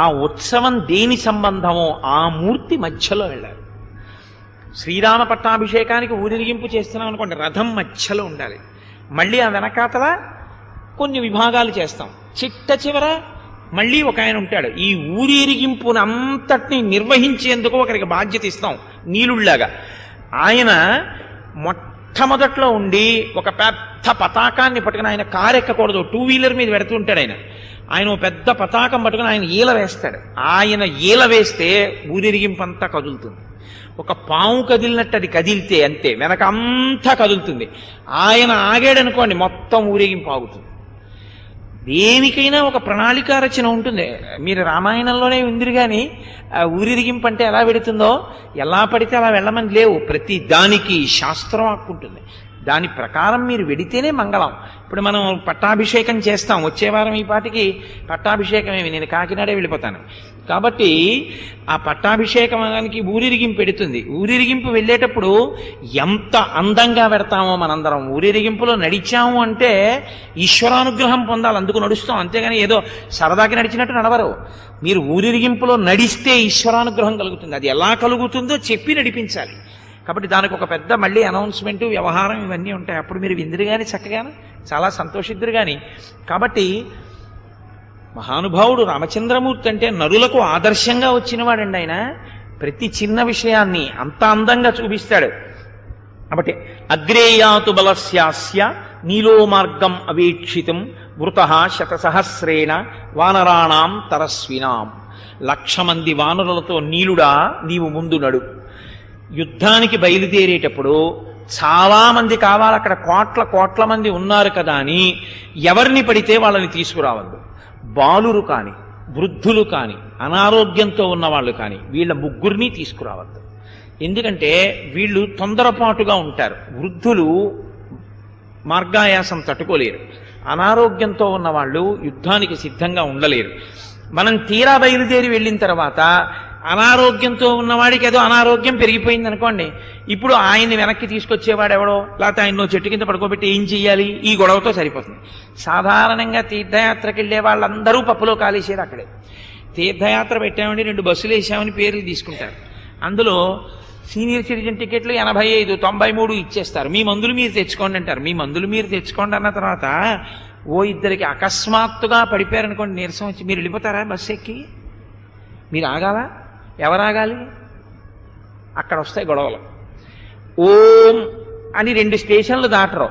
ఆ ఉత్సవం దేని సంబంధమో ఆ మూర్తి మధ్యలో వెళ్ళారు. శ్రీరామ పట్టాభిషేకానికి ఊరిరిగింపు చేస్తున్నాం అనుకోండి, రథం మధ్యలో ఉండాలి. మళ్ళీ ఆ వెనకాతల కొన్ని విభాగాలు చేస్తాం, చిట్ట చివర మళ్ళీ ఒక ఆయన ఉంటాడు. ఈ ఊరిరిగింపునంతటిని నిర్వహించేందుకు ఒకరికి బాధ్యత ఇస్తాం, నీలుళ్లాగా. ఆయన మొట్టమొదట్లో ఉండి ఒక పెద్ద పతాకాన్ని పట్టుకుని, ఆయన కారు ఎక్కకూడదు, 2 వీలర్ మీద పెడుతూ ఉంటాడు ఆయన పెద్ద పతాకం పట్టుకుని ఆయన ఈల వేస్తాడు. ఆయన ఈల వేస్తే ఊరిరిగింపు అంతా కదులుతుంది. ఒక పాము కదిలినట్టు అది కదిలితే అంతే, వెనక అంతా కదులుతుంది. ఆయన ఆగాడనుకోండి మొత్తం ఊరేగింపు ఆగుతుంది. దేనికైనా ఒక ప్రణాళికా రచన ఉంటుంది. మీరు రామాయణంలోనే ఉందిరు కానీ ఊరిరిగింపు అంటే ఎలా పెడుతుందో, ఎలా పడితే అలా వెళ్ళమని లేవు. ప్రతి దానికి శాస్త్రం హక్కుంటుంది. దాని ప్రకారం మీరు వెడితేనే మంగళం. ఇప్పుడు మనం పట్టాభిషేకం చేస్తాం, వచ్చే వారం ఈ పాటికి పట్టాభిషేకం ఏమి, నేను కాకినాడే వెళ్ళిపోతాను. కాబట్టి ఆ పట్టాభిషేకానికి ఊరిరిగింపు పెడుతుంది. ఊరిరిగింపు వెళ్ళేటప్పుడు ఎంత అందంగా పెడతామో మనందరం. ఊరిరిగింపులో నడిచాము అంటే ఈశ్వరానుగ్రహం పొందాలి, అందుకు నడుస్తాం. అంతేగాని ఏదో సరదాకి నడిచినట్టు నడవరు. మీరు ఊరిరిగింపులో నడిస్తే ఈశ్వరానుగ్రహం కలుగుతుంది. అది ఎలా కలుగుతుందో చెప్పి నడిపించాలి. కాబట్టి దానికి ఒక పెద్ద మళ్ళీ అనౌన్స్మెంటు, వ్యవహారం ఇవన్నీ ఉంటాయి. అప్పుడు మీరు విందురు కానీ చక్కగానే చాలా సంతోషిద్దురు కానీ. కాబట్టి మహానుభావుడు రామచంద్రమూర్తి అంటే నరులకు ఆదర్శంగా వచ్చినవాడండి. ఆయన ప్రతి చిన్న విషయాన్ని అంత అందంగా చూపిస్తాడు. కాబట్టి అగ్రేయాతు బలస్యాస్య నీలో మార్గం అవేక్షితం వృత శతసహస్రేణ వానరాణాం తరస్వినాం. 1,00,000 మంది వానరులతో నీలుడా నీవు ముందు నడు. యుద్ధానికి బయలుదేరేటప్పుడు చాలా మంది కావాలి, అక్కడ కోట్ల మంది ఉన్నారు కదా అని ఎవరిని పడితే వాళ్ళని తీసుకురావద్దు. బాలురు కాని, వృద్ధులు కాని, అనారోగ్యంతో ఉన్నవాళ్ళు కాని, వీళ్ళ ముగ్గురిని తీసుకురావద్దు. ఎందుకంటే వీళ్ళు తొందరపాటుగా ఉంటారు. వృద్ధులు మార్గాయాసం తట్టుకోలేరు, అనారోగ్యంతో ఉన్నవాళ్ళు యుద్ధానికి సిద్ధంగా ఉండలేరు. మనం తీరా బయలుదేరి వెళ్ళిన తర్వాత అనారోగ్యంతో ఉన్నవాడికి ఏదో అనారోగ్యం పెరిగిపోయింది అనుకోండి, ఇప్పుడు ఆయన్ని వెనక్కి తీసుకొచ్చేవాడు ఎవడో, లేకపోతే ఆయన చెట్టు కింద పడుకోబెట్టి ఏం చెయ్యాలి, ఈ గొడవతో సరిపోతుంది. సాధారణంగా తీర్థయాత్రకి వెళ్ళే వాళ్ళందరూ పప్పులో కాలేసేది అక్కడే. తీర్థయాత్ర పెట్టామని 2 బస్సులు వేసామని పేర్లు తీసుకుంటారు. అందులో సీనియర్ సిటిజన్ టికెట్లు 85, 93 ఇచ్చేస్తారు. మీ మందులు మీరు తెచ్చుకోండి అంటారు. మీ మందులు మీరు తెచ్చుకోండి అన్న తర్వాత ఇద్దరికి అకస్మాత్తుగా పడిపోయారనుకోండి, నీరసం వచ్చి, మీరు వెళ్ళిపోతారా బస్సు ఎక్కి? మీరు ఆగాలా? ఎవరు ఆగాలి? అక్కడ వస్తాయి గొడవలు. ఓం అని 2 స్టేషన్లు దాటరు.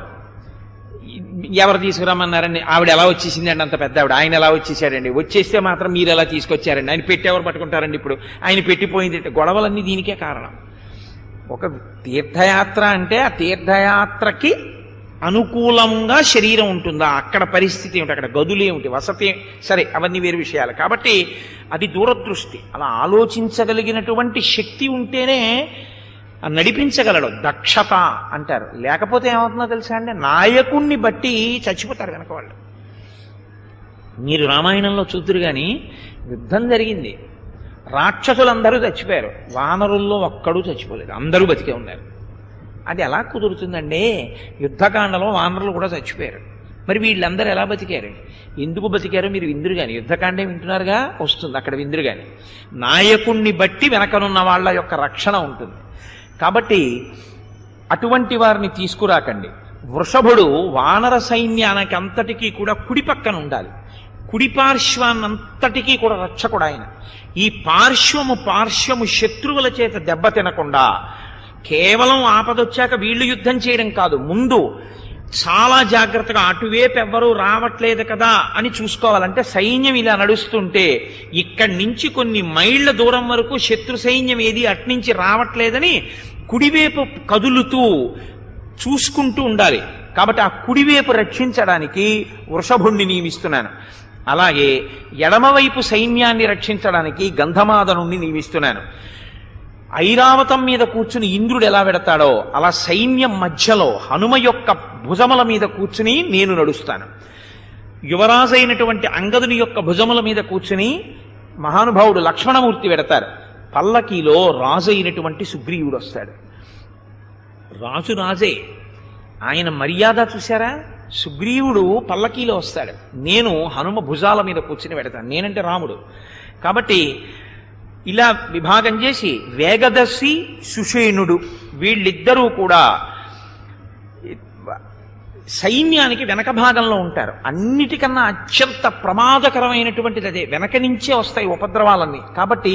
ఎవరు తీసుకురమ్మన్నారండి? ఆవిడ ఎలా వచ్చేసిందండి, అంత పెద్ద ఆవిడ, ఆయన ఎలా వచ్చేసాడండి, వచ్చేస్తే మాత్రం మీరు ఎలా తీసుకొచ్చారండి, ఆయన పెట్టి ఎవరు పట్టుకుంటారండి, ఇప్పుడు ఆయన పెట్టిపోయింది. గొడవలన్నీ దీనికే కారణం. ఒక తీర్థయాత్ర అంటే ఆ తీర్థయాత్రకి అనుకూలంగా శరీరం ఉంటుందా, అక్కడ పరిస్థితి ఏమిటి, అక్కడ గదులు ఏమిటి, వసతి, సరే అవన్నీ వేరు విషయాలు. కాబట్టి అది దూరదృష్టి. అలా ఆలోచించగలిగినటువంటి శక్తి ఉంటేనే నడిపించగలడు. దక్షత అంటారు. లేకపోతే ఏమవుతుందో తెలుసా అండి, నాయకుణ్ణి బట్టి చచ్చిపోతారు వెనక వాళ్ళు. మీరు రామాయణంలో చూతురు కానీ యుద్ధం జరిగింది, రాక్షసులందరూ చచ్చిపోయారు, వానరుల్లో ఒక్కడూ చచ్చిపోలేదు, అందరూ బతికే ఉన్నారు. అది ఎలా కుదురుతుందండి? యుద్ధకాండలో వానరులు కూడా చచ్చిపోయారు. మరి వీళ్ళందరూ ఎలా బతికారు? ఎందుకు బతికారో మీరు విందురు కానీ, యుద్ధకాండే వింటున్నారుగా, వస్తుంది అక్కడ విందురు కానీ. నాయకుణ్ణి బట్టి వెనకనున్న వాళ్ళ యొక్క రక్షణ ఉంటుంది. కాబట్టి అటువంటి వారిని తీసుకురాకండి. వృషభుడు వానర సైన్యానికి అంతటికీ కూడా కుడి పక్కన ఉండాలి. కుడి పార్శ్వాన్నంతటికీ కూడా రక్షకుడు ఆయన. ఈ పార్శ్వము శత్రువుల చేత దెబ్బ తినకుండా, కేవలం ఆపదొచ్చాక వీళ్ళు యుద్ధం చేయడం కాదు, ముందు చాలా జాగ్రత్తగా అటువైపు ఎవ్వరూ రావట్లేదు కదా అని చూసుకోవాలంటే, సైన్యం ఇలా నడుస్తుంటే ఇక్కడి నుంచి కొన్ని మైళ్ళ దూరం వరకు శత్రు సైన్యం ఏది అట్నుంచి రావట్లేదని కుడివైపు కదులుతూ చూసుకుంటూ ఉండాలి. కాబట్టి ఆ కుడివైపు రక్షించడానికి వృషభుణ్ణి నియమిస్తున్నాను. అలాగే ఎడమవైపు సైన్యాన్ని రక్షించడానికి గంధమాదనుణ్ణి నియమిస్తున్నాను. ఐరావతం మీద కూర్చుని ఇంద్రుడు ఎలా వెడతాడో అలా సైన్యం మధ్యలో హనుమ యొక్క భుజముల మీద కూర్చుని నేను నడుస్తాను. యువరాజు అయినటువంటి అంగదుని యొక్క భుజముల మీద కూర్చుని మహానుభావుడు లక్ష్మణమూర్తి వెడతారు. పల్లకీలో రాజు అయినటువంటి సుగ్రీవుడు వస్తాడు. రాజు రాజే, ఆయన మర్యాద చూశారా? సుగ్రీవుడు పల్లకీలో వస్తాడు, నేను హనుమ భుజాల మీద కూర్చుని వెడతాను. నేనంటే రాముడు. కాబట్టి ఇలా విభాగం చేసి వేగదర్శి సుషేణుడు వీళ్ళిద్దరూ కూడా సైన్యానికి వెనక భాగంలో ఉంటారు. అన్నిటికన్నా అత్యంత ప్రమాదకరమైనటువంటిది అదే, వెనక నుంచే వస్తాయి ఉపద్రవాలన్నీ. కాబట్టి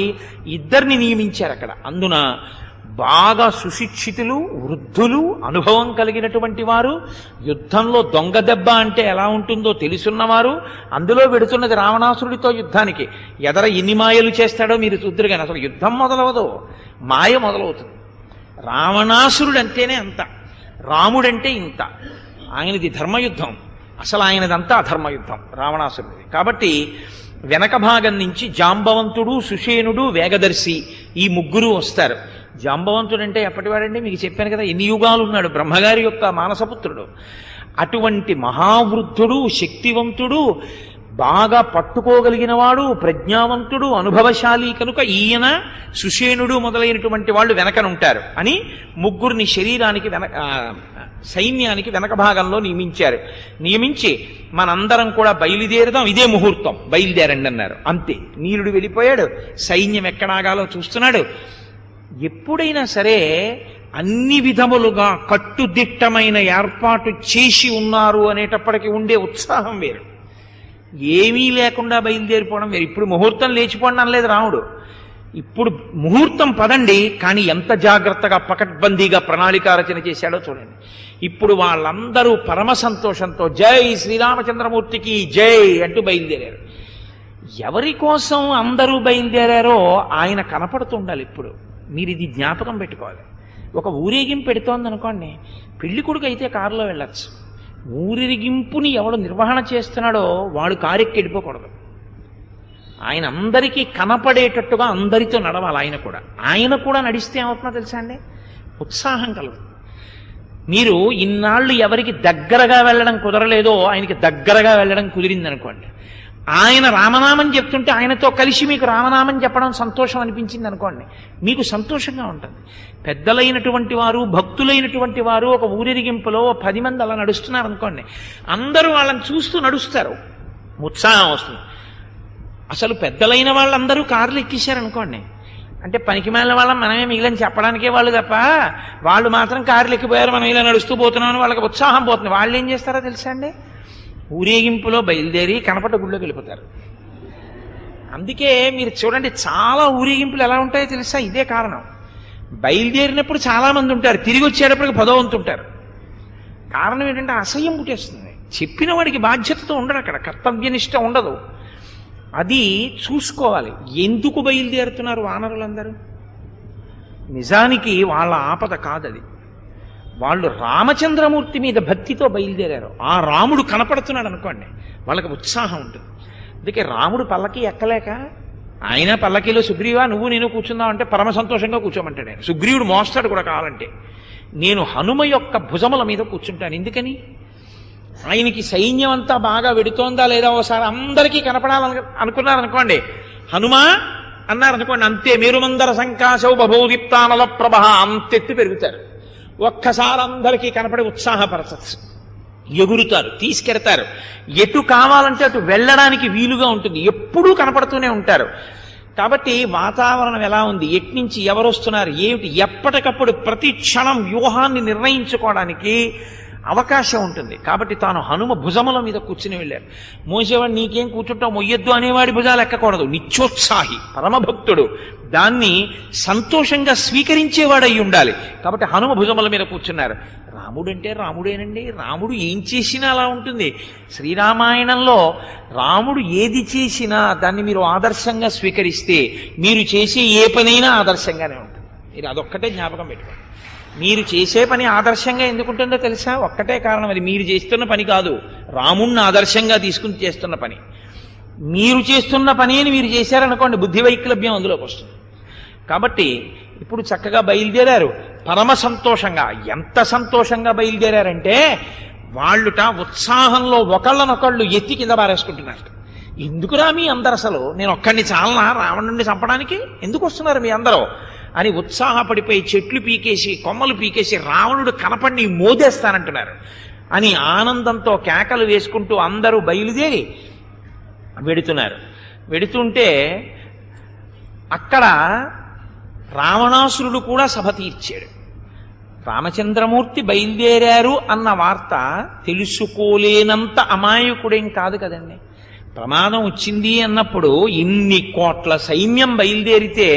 ఇద్దరిని నియమించారు అక్కడ. అందున బాగా సుశిక్షితులు, వృద్ధులు, అనుభవం కలిగినటువంటి వారు, యుద్ధంలో దొంగ దెబ్బ అంటే ఎలా ఉంటుందో తెలుసున్నవారు. అందులో వెడుతున్నది రావణాసురుడితో యుద్ధానికి. ఎదర ఎన్ని మాయలు చేస్తాడో మీరు చూద్దరు కానీ అసలు యుద్ధం మొదలవదు, మాయ మొదలవుతుంది. రావణాసురుడు అంటేనే అంత, రాముడంటే ఇంత. ఆయనది ధర్మయుద్ధం, అసలు ఆయనదంతా అధర్మయుద్ధం రావణాసురుడిది. కాబట్టి వెనక భాగం నుంచి జాంబవంతుడు, సుషేణుడు, వేగదర్శి ఈ ముగ్గురు వస్తారు. జాంబవంతుడు అంటే ఎప్పటివాడండి? మీకు చెప్పాను కదా, ఎన్ని యుగాలు ఉన్నాడు, బ్రహ్మగారి యొక్క మానసపుత్రుడు. అటువంటి మహావృద్ధుడు, శక్తివంతుడు, బాగా పట్టుకోగలిగినవాడు, ప్రజ్ఞావంతుడు, అనుభవశాలి కనుక ఈయన, సుషేణుడు మొదలైనటువంటి వాళ్ళు వెనకనుంటారు అని ముగ్గురిని శరీరానికి సైన్యానికి వెనక భాగంలో నియమించారు. నియమించి మనందరం కూడా బయలుదేరదాం, ఇదే ముహూర్తం, బయలుదేరండి అన్నారు. అంతే, నీలుడు వెళ్ళిపోయాడు, సైన్యం ఎక్కడాగాలో చూస్తున్నాడు. ఎప్పుడైనా సరే అన్ని విధములుగా కట్టుదిట్టమైన ఏర్పాటు చేసి ఉన్నారు అనేటప్పటికీ ఉండే ఉత్సాహం వేరు. ఏమీ లేకుండా బయలుదేరిపోవడం వేరు. ఇప్పుడు ముహూర్తం లేచిపోండి అనలేదు రాముడు. ఇప్పుడు ముహూర్తం పదండి, కానీ ఎంత జాగ్రత్తగా పకడ్బందీగా ప్రణాళిక రచన చేశాడో చూడండి. ఇప్పుడు వాళ్ళందరూ పరమ సంతోషంతో జై శ్రీరామచంద్రమూర్తికి జై అంటూ బయలుదేరారు. ఎవరి కోసం అందరూ బయలుదేరారో ఆయన కనపడుతుండాలి. ఇప్పుడు మీరు ఇది జ్ఞాపకం పెట్టుకోవాలి. ఒక ఊరేగింపు పెడుతోంది అనుకోండి, పెళ్లి కొడుకు అయితే కారులో వెళ్ళచ్చు. ఊరేగింపుని ఎవడు నిర్వహణ చేస్తున్నాడో వాడు కారెక్కి వెళ్ళిపోకూడదు. ఆయన అందరికీ కనపడేటట్టుగా అందరితో నడవాలి. ఆయన కూడా నడిస్తే ఏమవుతుందో తెలుసా అండి? ఉత్సాహం కలుగుతుంది. మీరు ఇన్నాళ్ళు ఎవరికి దగ్గరగా వెళ్ళడం కుదరలేదో ఆయనకి దగ్గరగా వెళ్ళడం కుదిరింది అనుకోండి. ఆయన రామనామం చెప్తుంటే ఆయనతో కలిసి మీకు రామనామం చెప్పడం సంతోషం అనిపించింది అనుకోండి, మీకు సంతోషంగా ఉంటుంది. పెద్దలైనటువంటి వారు, భక్తులైనటువంటి వారు ఒక ఊరేగింపులో 10 మంది అలా నడుస్తున్నారు అనుకోండి, అందరూ వాళ్ళని చూస్తూ నడుస్తారు, ఉత్సాహం వస్తుంది. అసలు పెద్దలైన వాళ్ళందరూ కార్లు ఎక్కేశారనుకోండి, అంటే పనికిమాలిన వాళ్ళం మనమే మిగిలిన చెప్పడానికే వాళ్ళు తప్ప, వాళ్ళు మాత్రం కార్లు ఎక్కిపోయారు, మనం ఇలా నడుస్తూ పోతున్నామని వాళ్ళకి ఉత్సాహం పోతుంది. వాళ్ళు ఏం చేస్తారో తెలుసా అండి, ఊరేగింపులో బయలుదేరి కనపడ్డ గుళ్ళోకి వెళ్ళిపోతారు. అందుకే మీరు చూడండి, చాలా ఊరేగింపులు ఎలా ఉంటాయో తెలుసా, ఇదే కారణం. బయలుదేరినప్పుడు చాలా మంది ఉంటారు, తిరిగి వచ్చేటప్పటికి 10వ వంతు ఉంటారు. కారణం ఏంటంటే అసహ్యం పుట్టేస్తుంది. చెప్పిన వాడికి బాధ్యతతో ఉండడు, అక్కడ కర్తవ్యనిష్ట ఉండదు. అది చూసుకోవాలి. ఎందుకు బయలుదేరుతున్నారు వానరులందరూ? నిజానికి వాళ్ళ ఆపద కాదది. వాళ్ళు రామచంద్రమూర్తి మీద భక్తితో బయలుదేరారు. ఆ రాముడు కనపడుతున్నాడు అనుకోండి, వాళ్ళకి ఉత్సాహం ఉంటుంది. అందుకే రాముడు పల్లకి ఎక్కలేక, ఆయన పల్లకీలో సుగ్రీవా నువ్వు నేను కూర్చుందాం అంటే పరమ సంతోషంగా కూర్చోమంటాడు ఆయన. సుగ్రీవుడు మోస్తాడు కూడా కావాలంటే, నేను హనుమ యొక్క భుజముల మీద కూర్చుంటాను. ఎందుకని? ఆయనకి సైన్యం అంతా బాగా వెడుతోందా లేదా ఒకసారి అందరికీ కనపడాలని అనుకున్నారనుకోండి, హనుమా అన్నారనుకోండి, అంతే మేరుమందర సంకాశౌ బభోదీప్తానల ప్రభ అంతెత్తి పెరుగుతారు. ఒక్కసారి అందరికీ కనపడి ఉత్సాహపరచచ్చు, ఎగురుతారు, తీసుకెడతారు. ఎటు కావాలంటే అటు వెళ్ళడానికి వీలుగా ఉంటుంది, ఎప్పుడూ కనపడుతూనే ఉంటారు. కాబట్టి వాతావరణం ఎలా ఉంది, ఎట్నుంచి ఎవరు వస్తున్నారు, ఏమిటి, ఎప్పటికప్పుడు ప్రతి క్షణం వ్యూహాన్ని నిర్ణయించుకోవడానికి అవకాశం ఉంటుంది. కాబట్టి తాను హనుమ భుజముల మీద కూర్చుని వెళ్ళారు. మోసేవాడు నీకేం కూర్చుంటావు, మొయ్యొద్దు అనేవాడి భుజాలు ఎక్కకూడదు. నిత్యోత్సాహి, పరమభక్తుడు, దాన్ని సంతోషంగా స్వీకరించేవాడై ఉండాలి. కాబట్టి హనుమ భుజముల మీద కూర్చున్నారు. రాముడంటే రాముడేనండి, రాముడు ఏం చేసినా అలా ఉంటుంది. శ్రీరామాయణంలో రాముడు ఏది చేసినా దాన్ని మీరు ఆదర్శంగా స్వీకరిస్తే మీరు చేసే ఏ పనైనా ఆదర్శంగానే ఉంటుంది. మీరు అదొక్కటే జ్ఞాపకం పెట్టుకోండి. మీరు చేసే పని ఆదర్శంగా ఎందుకుంటుందో తెలుసా? ఒక్కటే కారణం, అది మీరు చేస్తున్న పని కాదు, రాముణ్ణి ఆదర్శంగా తీసుకుని చేస్తున్న పని. మీరు చేస్తున్న పని అని మీరు చేశారనుకోండి, బుద్ధి వైక్లభ్యం అందులోకి వస్తుంది. కాబట్టి ఇప్పుడు చక్కగా బయలుదేరారు, పరమ సంతోషంగా. ఎంత సంతోషంగా బయలుదేరారంటే వాళ్ళుట ఉత్సాహంలో ఒకళ్ళనొకళ్ళు ఎత్తి కింద పారేసుకుంటున్నారు. ఎందుకురా మీ అందరు, అసలు నేను ఒక్కడిని చాలనా రావణుడిని చంపడానికి, ఎందుకు వస్తున్నారు మీ అందరూ అని ఉత్సాహపడిపోయి చెట్లు పీకేసి కొమ్మలు పీకేసి రావణుడు కనపడి మోదేస్తానంటున్నారు అని ఆనందంతో కేకలు వేసుకుంటూ అందరూ బయలుదేరి వెడుతున్నారు. వెడుతుంటే అక్కడ రావణాసురుడు కూడా సభ తీర్చాడు. రామచంద్రమూర్తి బయలుదేరారు అన్న వార్త తెలుసుకోలేనంత అమాయకుడేం కాదు కదండి. ప్రమాదం వచ్చింది అన్నప్పుడు ఇన్ని కోట్ల సైన్యం బయలుదేరితే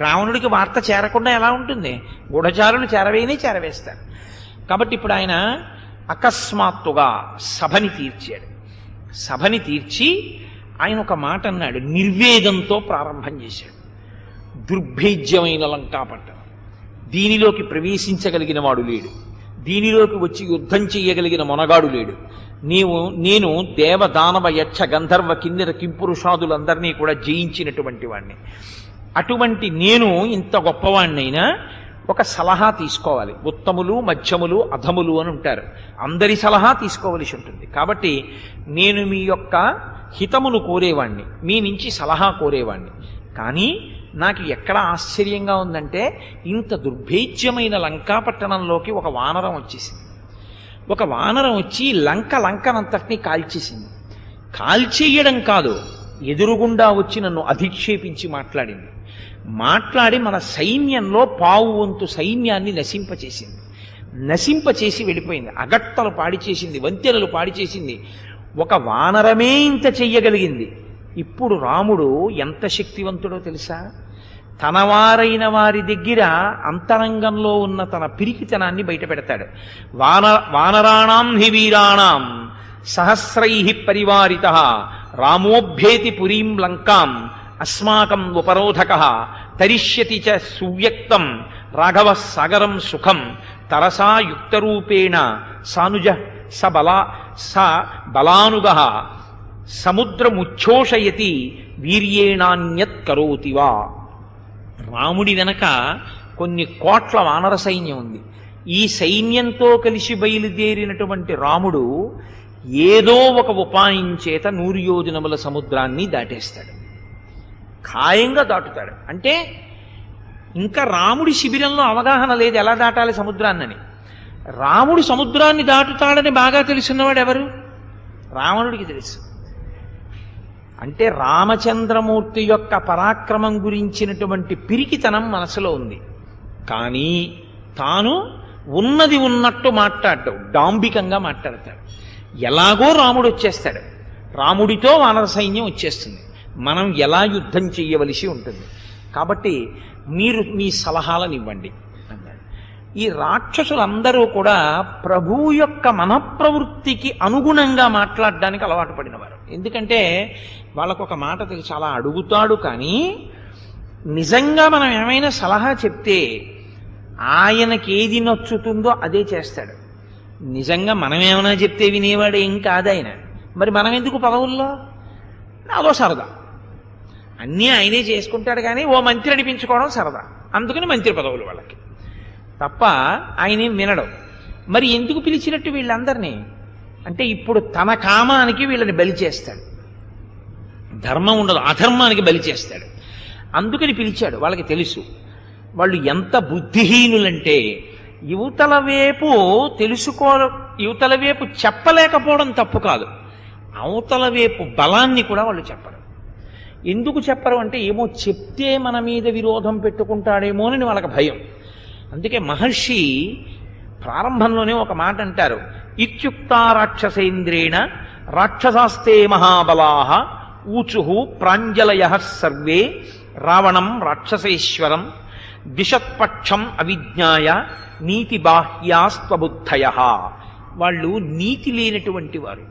రావణుడికి వార్త చేరకుండా ఎలా ఉంటుంది? గూఢచారులు చేరవేస్తారు. కాబట్టి ఇప్పుడు ఆయన అకస్మాత్తుగా సభని తీర్చాడు. సభని తీర్చి ఆయన ఒక మాట అన్నాడు, నిర్వేదంతో ప్రారంభం చేశాడు. దుర్భేద్యమైన లంకాపట్టణం, దీనిలోకి ప్రవేశించగలిగిన వాడు లేడు, దీనిలోకి వచ్చి యుద్ధం చెయ్యగలిగిన మొనగాడు లేడు. నేను దేవ దానవ యక్ష గంధర్వ కిన్నెర కింపురుషాదులందరినీ కూడా జయించినటువంటి వాణ్ణి. అటువంటి నేను ఇంత గొప్పవాణ్ణైనా ఒక సలహా తీసుకోవాలి. ఉత్తములు మధ్యములు అధములు అని ఉంటారు, అందరి సలహా తీసుకోవలసి ఉంటుంది. కాబట్టి నేను మీ యొక్క హితమును కోరేవాణ్ణి, మీ నుంచి సలహా కోరేవాణ్ణి. కానీ నాకు ఎక్కడ ఆశ్చర్యంగా ఉందంటే, ఇంత దుర్భేద్యమైన లంకాపట్టణంలోకి ఒక వానరం వచ్చేసింది. ఒక వానరం వచ్చి లంకనంతటినీ కాల్చేసింది. కాల్చేయడం కాదు, ఎదురుగుండా వచ్చి నన్ను అధిక్షేపించి మాట్లాడింది. మాట్లాడి మన సైన్యంలో పావు వంతు సైన్యాన్ని నశింపచేసి వెళ్ళిపోయింది. అగట్టలు పాడి చేసింది, వంతెనలు పాడి చేసింది. ఒక వానరమే ఇంత చెయ్యగలిగింది. ఇప్పుడు రాముడు ఎంత శక్తివంతుడో తెలుసా? తనవారైన వారి దగ్గర అంతరంగంలో ఉన్న తన పిరికితనాన్ని బయట పెడతాడు. వానరాణాం హి వీరాణాం సహస్రై పరివారిత రామోభ్యేతి పురీం లంకాం అస్మాకం ఉపరోధక తరిష్యతి చ సువ్యక్తం రాఘవ సాగరం సుఖం తరసా యుక్తరూపేణ సానుజ స బలానుగ సముద్రముచ్ఛోషయతి వీర్యేణాన్యత్ కరోతివా. రాముడి వెనక కొన్ని కోట్ల వానర సైన్యం ఉంది. ఈ సైన్యంతో కలిసి బయలుదేరినటువంటి రాముడు ఏదో ఒక ఉపాయం చేత 100 యోజనముల సముద్రాన్ని దాటేస్తాడు, ఖాయంగా దాటుతాడు. అంటే ఇంకా రాముడి శిబిరంలో అవగాహన లేదు ఎలా దాటాలి సముద్రాన్నని. రాముడు సముద్రాన్ని దాటుతాడని బాగా తెలుసున్నవాడు ఎవరు? రావణుడికి తెలుసు. అంటే రామచంద్రమూర్తి యొక్క పరాక్రమం గురించినటువంటి పిరికితనం మనసులో ఉంది. కానీ తాను ఉన్నది ఉన్నట్టు మాట్లాడటం, డాంబికంగా మాట్లాడతాడు. ఎలాగో రాముడు వచ్చేస్తాడు, రాముడితో వానర సైన్యం వచ్చేస్తుంది, మనం ఎలా యుద్ధం చెయ్యవలసి ఉంటుంది, కాబట్టి మీరు మీ సలహాలను ఇవ్వండి అన్నాడు. ఈ రాక్షసులందరూ కూడా ప్రభువు యొక్క మనఃప్రవృత్తికి అనుగుణంగా మాట్లాడడానికి అలవాటు పడినవారు. ఎందుకంటే వాళ్ళకు ఒక మాట తెలిసి అలా అడుగుతాడు. కానీ నిజంగా మనం ఏమైనా సలహా చెప్తే ఆయనకి ఏది నచ్చుతుందో అదే చేస్తాడు. నిజంగా మనం ఏమైనా చెప్తే వినేవాడు ఏం కాదు ఆయన. మరి మనం ఎందుకు పదవుల్లో? అదో సరదా, అన్నీ ఆయనే చేసుకుంటాడు. కానీ ఓ మంత్రి అనిపించుకోవడం సరదా, అందుకని మంత్రి పదవులు వాళ్ళకి తప్ప ఆయనేం వినడం. మరి ఎందుకు పిలిచినట్టు వీళ్ళందరినీ అంటే ఇప్పుడు తన కామానికి వీళ్ళని బలి చేస్తాడు, ధర్మం ఉండదు అధర్మానికి బలి చేస్తాడు, అందుకని పిలిచాడు. వాళ్ళకి తెలుసు వాళ్ళు ఎంత బుద్ధిహీనులంటే యువతల వైపు యువతల వైపు చెప్పలేకపోవడం తప్పు కాదు, అవతల వైపు బలాన్ని కూడా వాళ్ళు చెప్పరు. ఎందుకు చెప్పరు అంటే ఏమో చెప్తే మన మీద విరోధం పెట్టుకుంటాడేమోనని వాళ్ళకి భయం. అందుకే మహర్షి ప్రారంభంలోనే ఒక మాట అంటారు, ఇత్యుక్త రాక్షసేంద్రేణ రాక్షసాస్తే మహాబలాః ఊచుః ప్రాంజలయః సర్వే రావణం రాక్షసేశ్వరం దిశత్పక్షం అవిజ్ఞాయ నీతి బాహ్యాస్త్వబుద్ధయః. వాళ్ళు నీతి లేనటువంటి వారు,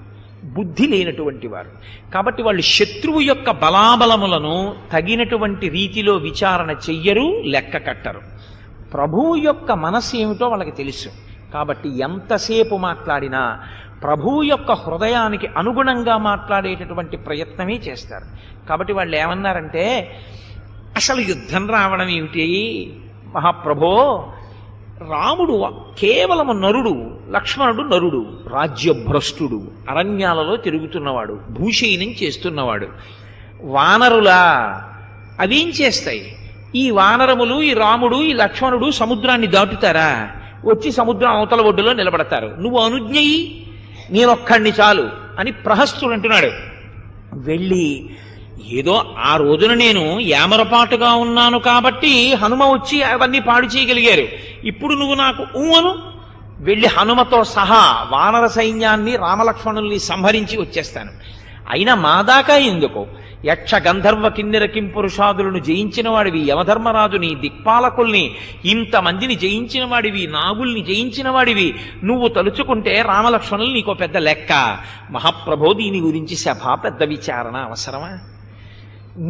బుద్ధి లేనటువంటి వారు. కాబట్టి వాళ్ళు శత్రువు యొక్క బలాబలములను తగినటువంటి రీతిలో విచారణ చెయ్యరు, లెక్క కట్టరు. ప్రభువు యొక్క మనస్సు ఏమిటో వాళ్ళకి తెలుసు. కాబట్టి ఎంతసేపు మాట్లాడినా ప్రభువు యొక్క హృదయానికి అనుగుణంగా మాట్లాడేటటువంటి ప్రయత్నమే చేస్తారు. కాబట్టి వాళ్ళు ఏమన్నారంటే, అసలు యుద్ధం రావడం ఏమిటి మహాప్రభో, రాముడు కేవలము నరుడు, లక్ష్మణుడు నరుడు, రాజ్యభ్రష్టుడు, అరణ్యాలలో తిరుగుతున్నవాడు, భూషయనం చేస్తున్నవాడు. వానరులా అవేం చేస్తాయి? ఈ వానరములు, ఈ రాముడు, ఈ లక్ష్మణుడు సముద్రాన్ని దాటుతారా? వచ్చి సముద్రం అవతల ఒడ్డులో నిలబడతారు. నువ్వు అనుజ్ఞయి, నేనొక్కడిని చాలు అని ప్రహస్తుడు అంటున్నాడు. వెళ్ళి ఏదో ఆ రోజున నేను యామరపాటుగా ఉన్నాను కాబట్టి హనుమ వచ్చి అవన్నీ పాడు చేయగలిగారు. ఇప్పుడు నువ్వు నాకు అను, వెళ్ళి హనుమతో సహా వానర సైన్యాన్ని రామలక్ష్మణుల్ని సంహరించి వచ్చేస్తాను. అయినా మా దాకా ఎందుకు? యక్ష గంధర్వ కిన్నెర కింపురుషాదులను జయించిన వాడివి, యమధర్మరాజుని, దిక్పాలకుల్ని, ఇంతమందిని జయించిన వాడివి, నాగుల్ని జయించిన వాడివి, నువ్వు తలుచుకుంటే రామలక్ష్మణులు నీకో పెద్ద లెక్క. మహాప్రభో, దీని గురించి సభ పెద్ద విచారణ అవసరమా?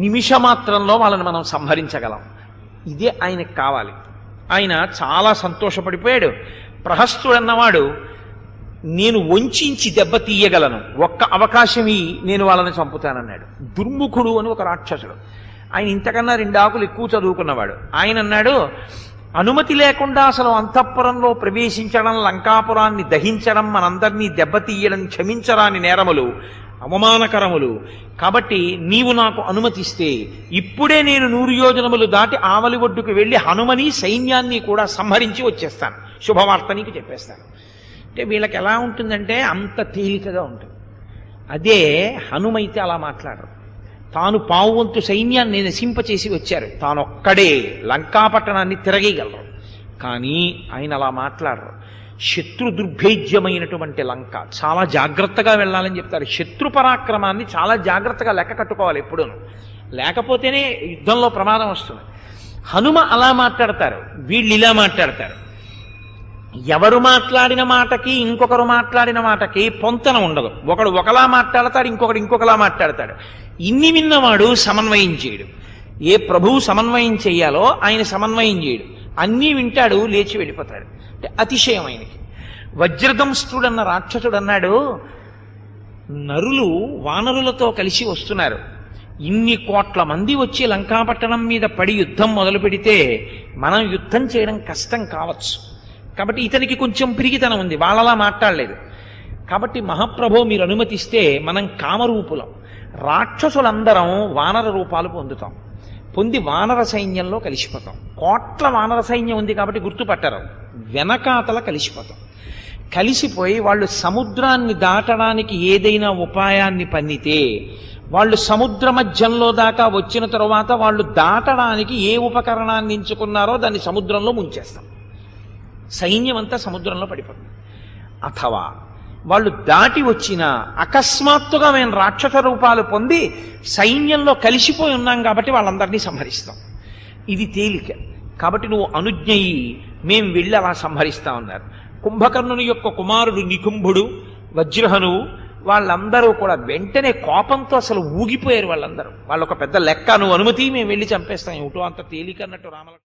నిమిషమాత్రంలో వాళ్ళని మనం సంహరించగలం. ఇదే ఆయనకు కావాలి. ఆయన చాలా సంతోషపడిపోయాడు. ప్రహస్తుడన్నవాడు నేను వంచి దెబ్బ తీయగలను, ఒక్క అవకాశం నేను వాళ్ళని చంపుతానన్నాడు. దుర్ముఖుడు అని ఒక రాక్షసుడు, ఆయన ఇంతకన్నా 2 ఆకులు ఎక్కువ చదువుకున్నవాడు. ఆయన అన్నాడు, అనుమతి లేకుండా అసలు అంతఃపురంలో ప్రవేశించడం, లంకాపురాన్ని దహించడం, మనందరినీ దెబ్బతీయడం క్షమించరాని నేరములు, అవమానకరములు. కాబట్టి నీవు నాకు అనుమతిస్తే ఇప్పుడే నేను 100 యోజనములు దాటి ఆవలి ఒడ్డుకు వెళ్ళి హనుమని సైన్యాన్ని కూడా సంహరించి వచ్చేస్తాను, శుభవార్త నీకు చెప్పేస్తాను. అంటే వీళ్ళకి ఎలా ఉంటుందంటే అంత తేలికగా ఉంటుంది. అదే హనుమైతే అలా మాట్లాడరు. తాను పావువంతు సైన్యాన్ని నశింపచేసి వచ్చారు, తానొక్కడే లంకాపట్టణాన్ని తిరగేయగలరు. కానీ ఆయన అలా మాట్లాడరు. శత్రు దుర్భేద్యమైనటువంటి లంక చాలా జాగ్రత్తగా వెళ్ళాలని చెప్తారు. శత్రు పరాక్రమాన్ని చాలా జాగ్రత్తగా లెక్క కట్టుకోవాలి ఎప్పుడూను, లేకపోతేనే యుద్ధంలో ప్రమాదం వస్తుంది. హనుమ అలా మాట్లాడతారు, వీళ్ళు ఇలా మాట్లాడతారు. ఎవరు మాట్లాడిన మాటకి ఇంకొకరు మాట్లాడిన మాటకి పొంతన ఉండదు. ఒకడు ఒకలా మాట్లాడతాడు, ఇంకొకడు ఇంకొకలా మాట్లాడతాడు. ఇన్ని విన్నవాడు సమన్వయం చేయడు. ఏ ప్రభువు సమన్వయం చెయ్యాలో ఆయన సమన్వయం చేయడు. అన్నీ వింటాడు, లేచి వెళ్ళిపోతాడు. అంటే అతిశయం ఆయనకి. వజ్రదంష్ట్రుడన్న రాక్షసుడు అన్నాడు, నరులు వానరులతో కలిసి వస్తున్నారు, ఇన్ని కోట్ల మంది వచ్చి లంకాపట్టణం మీద పడి యుద్ధం మొదలు పెడితే మనం యుద్ధం చేయడం కష్టం కావచ్చు. కాబట్టి ఇతనికి కొంచెం పిరిగితనం ఉంది, వాళ్ళలా మాట్లాడలేదు. కాబట్టి మహాప్రభో మీరు అనుమతిస్తే మనం కామరూపులం, రాక్షసులందరం వానర రూపాలు పొందుతాం, పొంది వానర సైన్యంలో కలిసిపోతాం. కోట్ల వానర సైన్యం ఉంది కాబట్టి గుర్తుపట్టరు, వెనకాతల కలిసిపోతాం. కలిసిపోయి వాళ్ళు సముద్రాన్ని దాటడానికి ఏదైనా ఉపాయాన్ని పన్నితే, వాళ్ళు సముద్ర మధ్యంలో దాకా వచ్చిన తరువాత వాళ్ళు దాటడానికి ఏ ఉపకరణాన్ని ఎంచుకున్నారో దాన్ని సముద్రంలో ముంచేస్తాం, సైన్యం అంతా సముద్రంలో పడిపోతుంది. అథవా వాళ్ళు దాటి వచ్చిన అకస్మాత్తుగా మేము రాక్షస రూపాలు పొంది సైన్యంలో కలిసిపోయి ఉన్నాం కాబట్టి వాళ్ళందరినీ సంహరిస్తాం. ఇది తేలిక. కాబట్టి నువ్వు అనుజ్ఞయి, మేం వెళ్ళి అలా సంహరిస్తా ఉన్నారు. కుంభకర్ణుని యొక్క కుమారుడు నికుంభుడు, వజ్రహనువు, వాళ్ళందరూ కూడా వెంటనే కోపంతో అసలు ఊగిపోయారు. వాళ్ళందరూ వాళ్ళొక పెద్ద లెక్క, నువ్వు అనుమతి మేము వెళ్ళి చంపేస్తాం, ఏమిటో అంత తేలిక అన్నట్టు రామలక్ష్మణ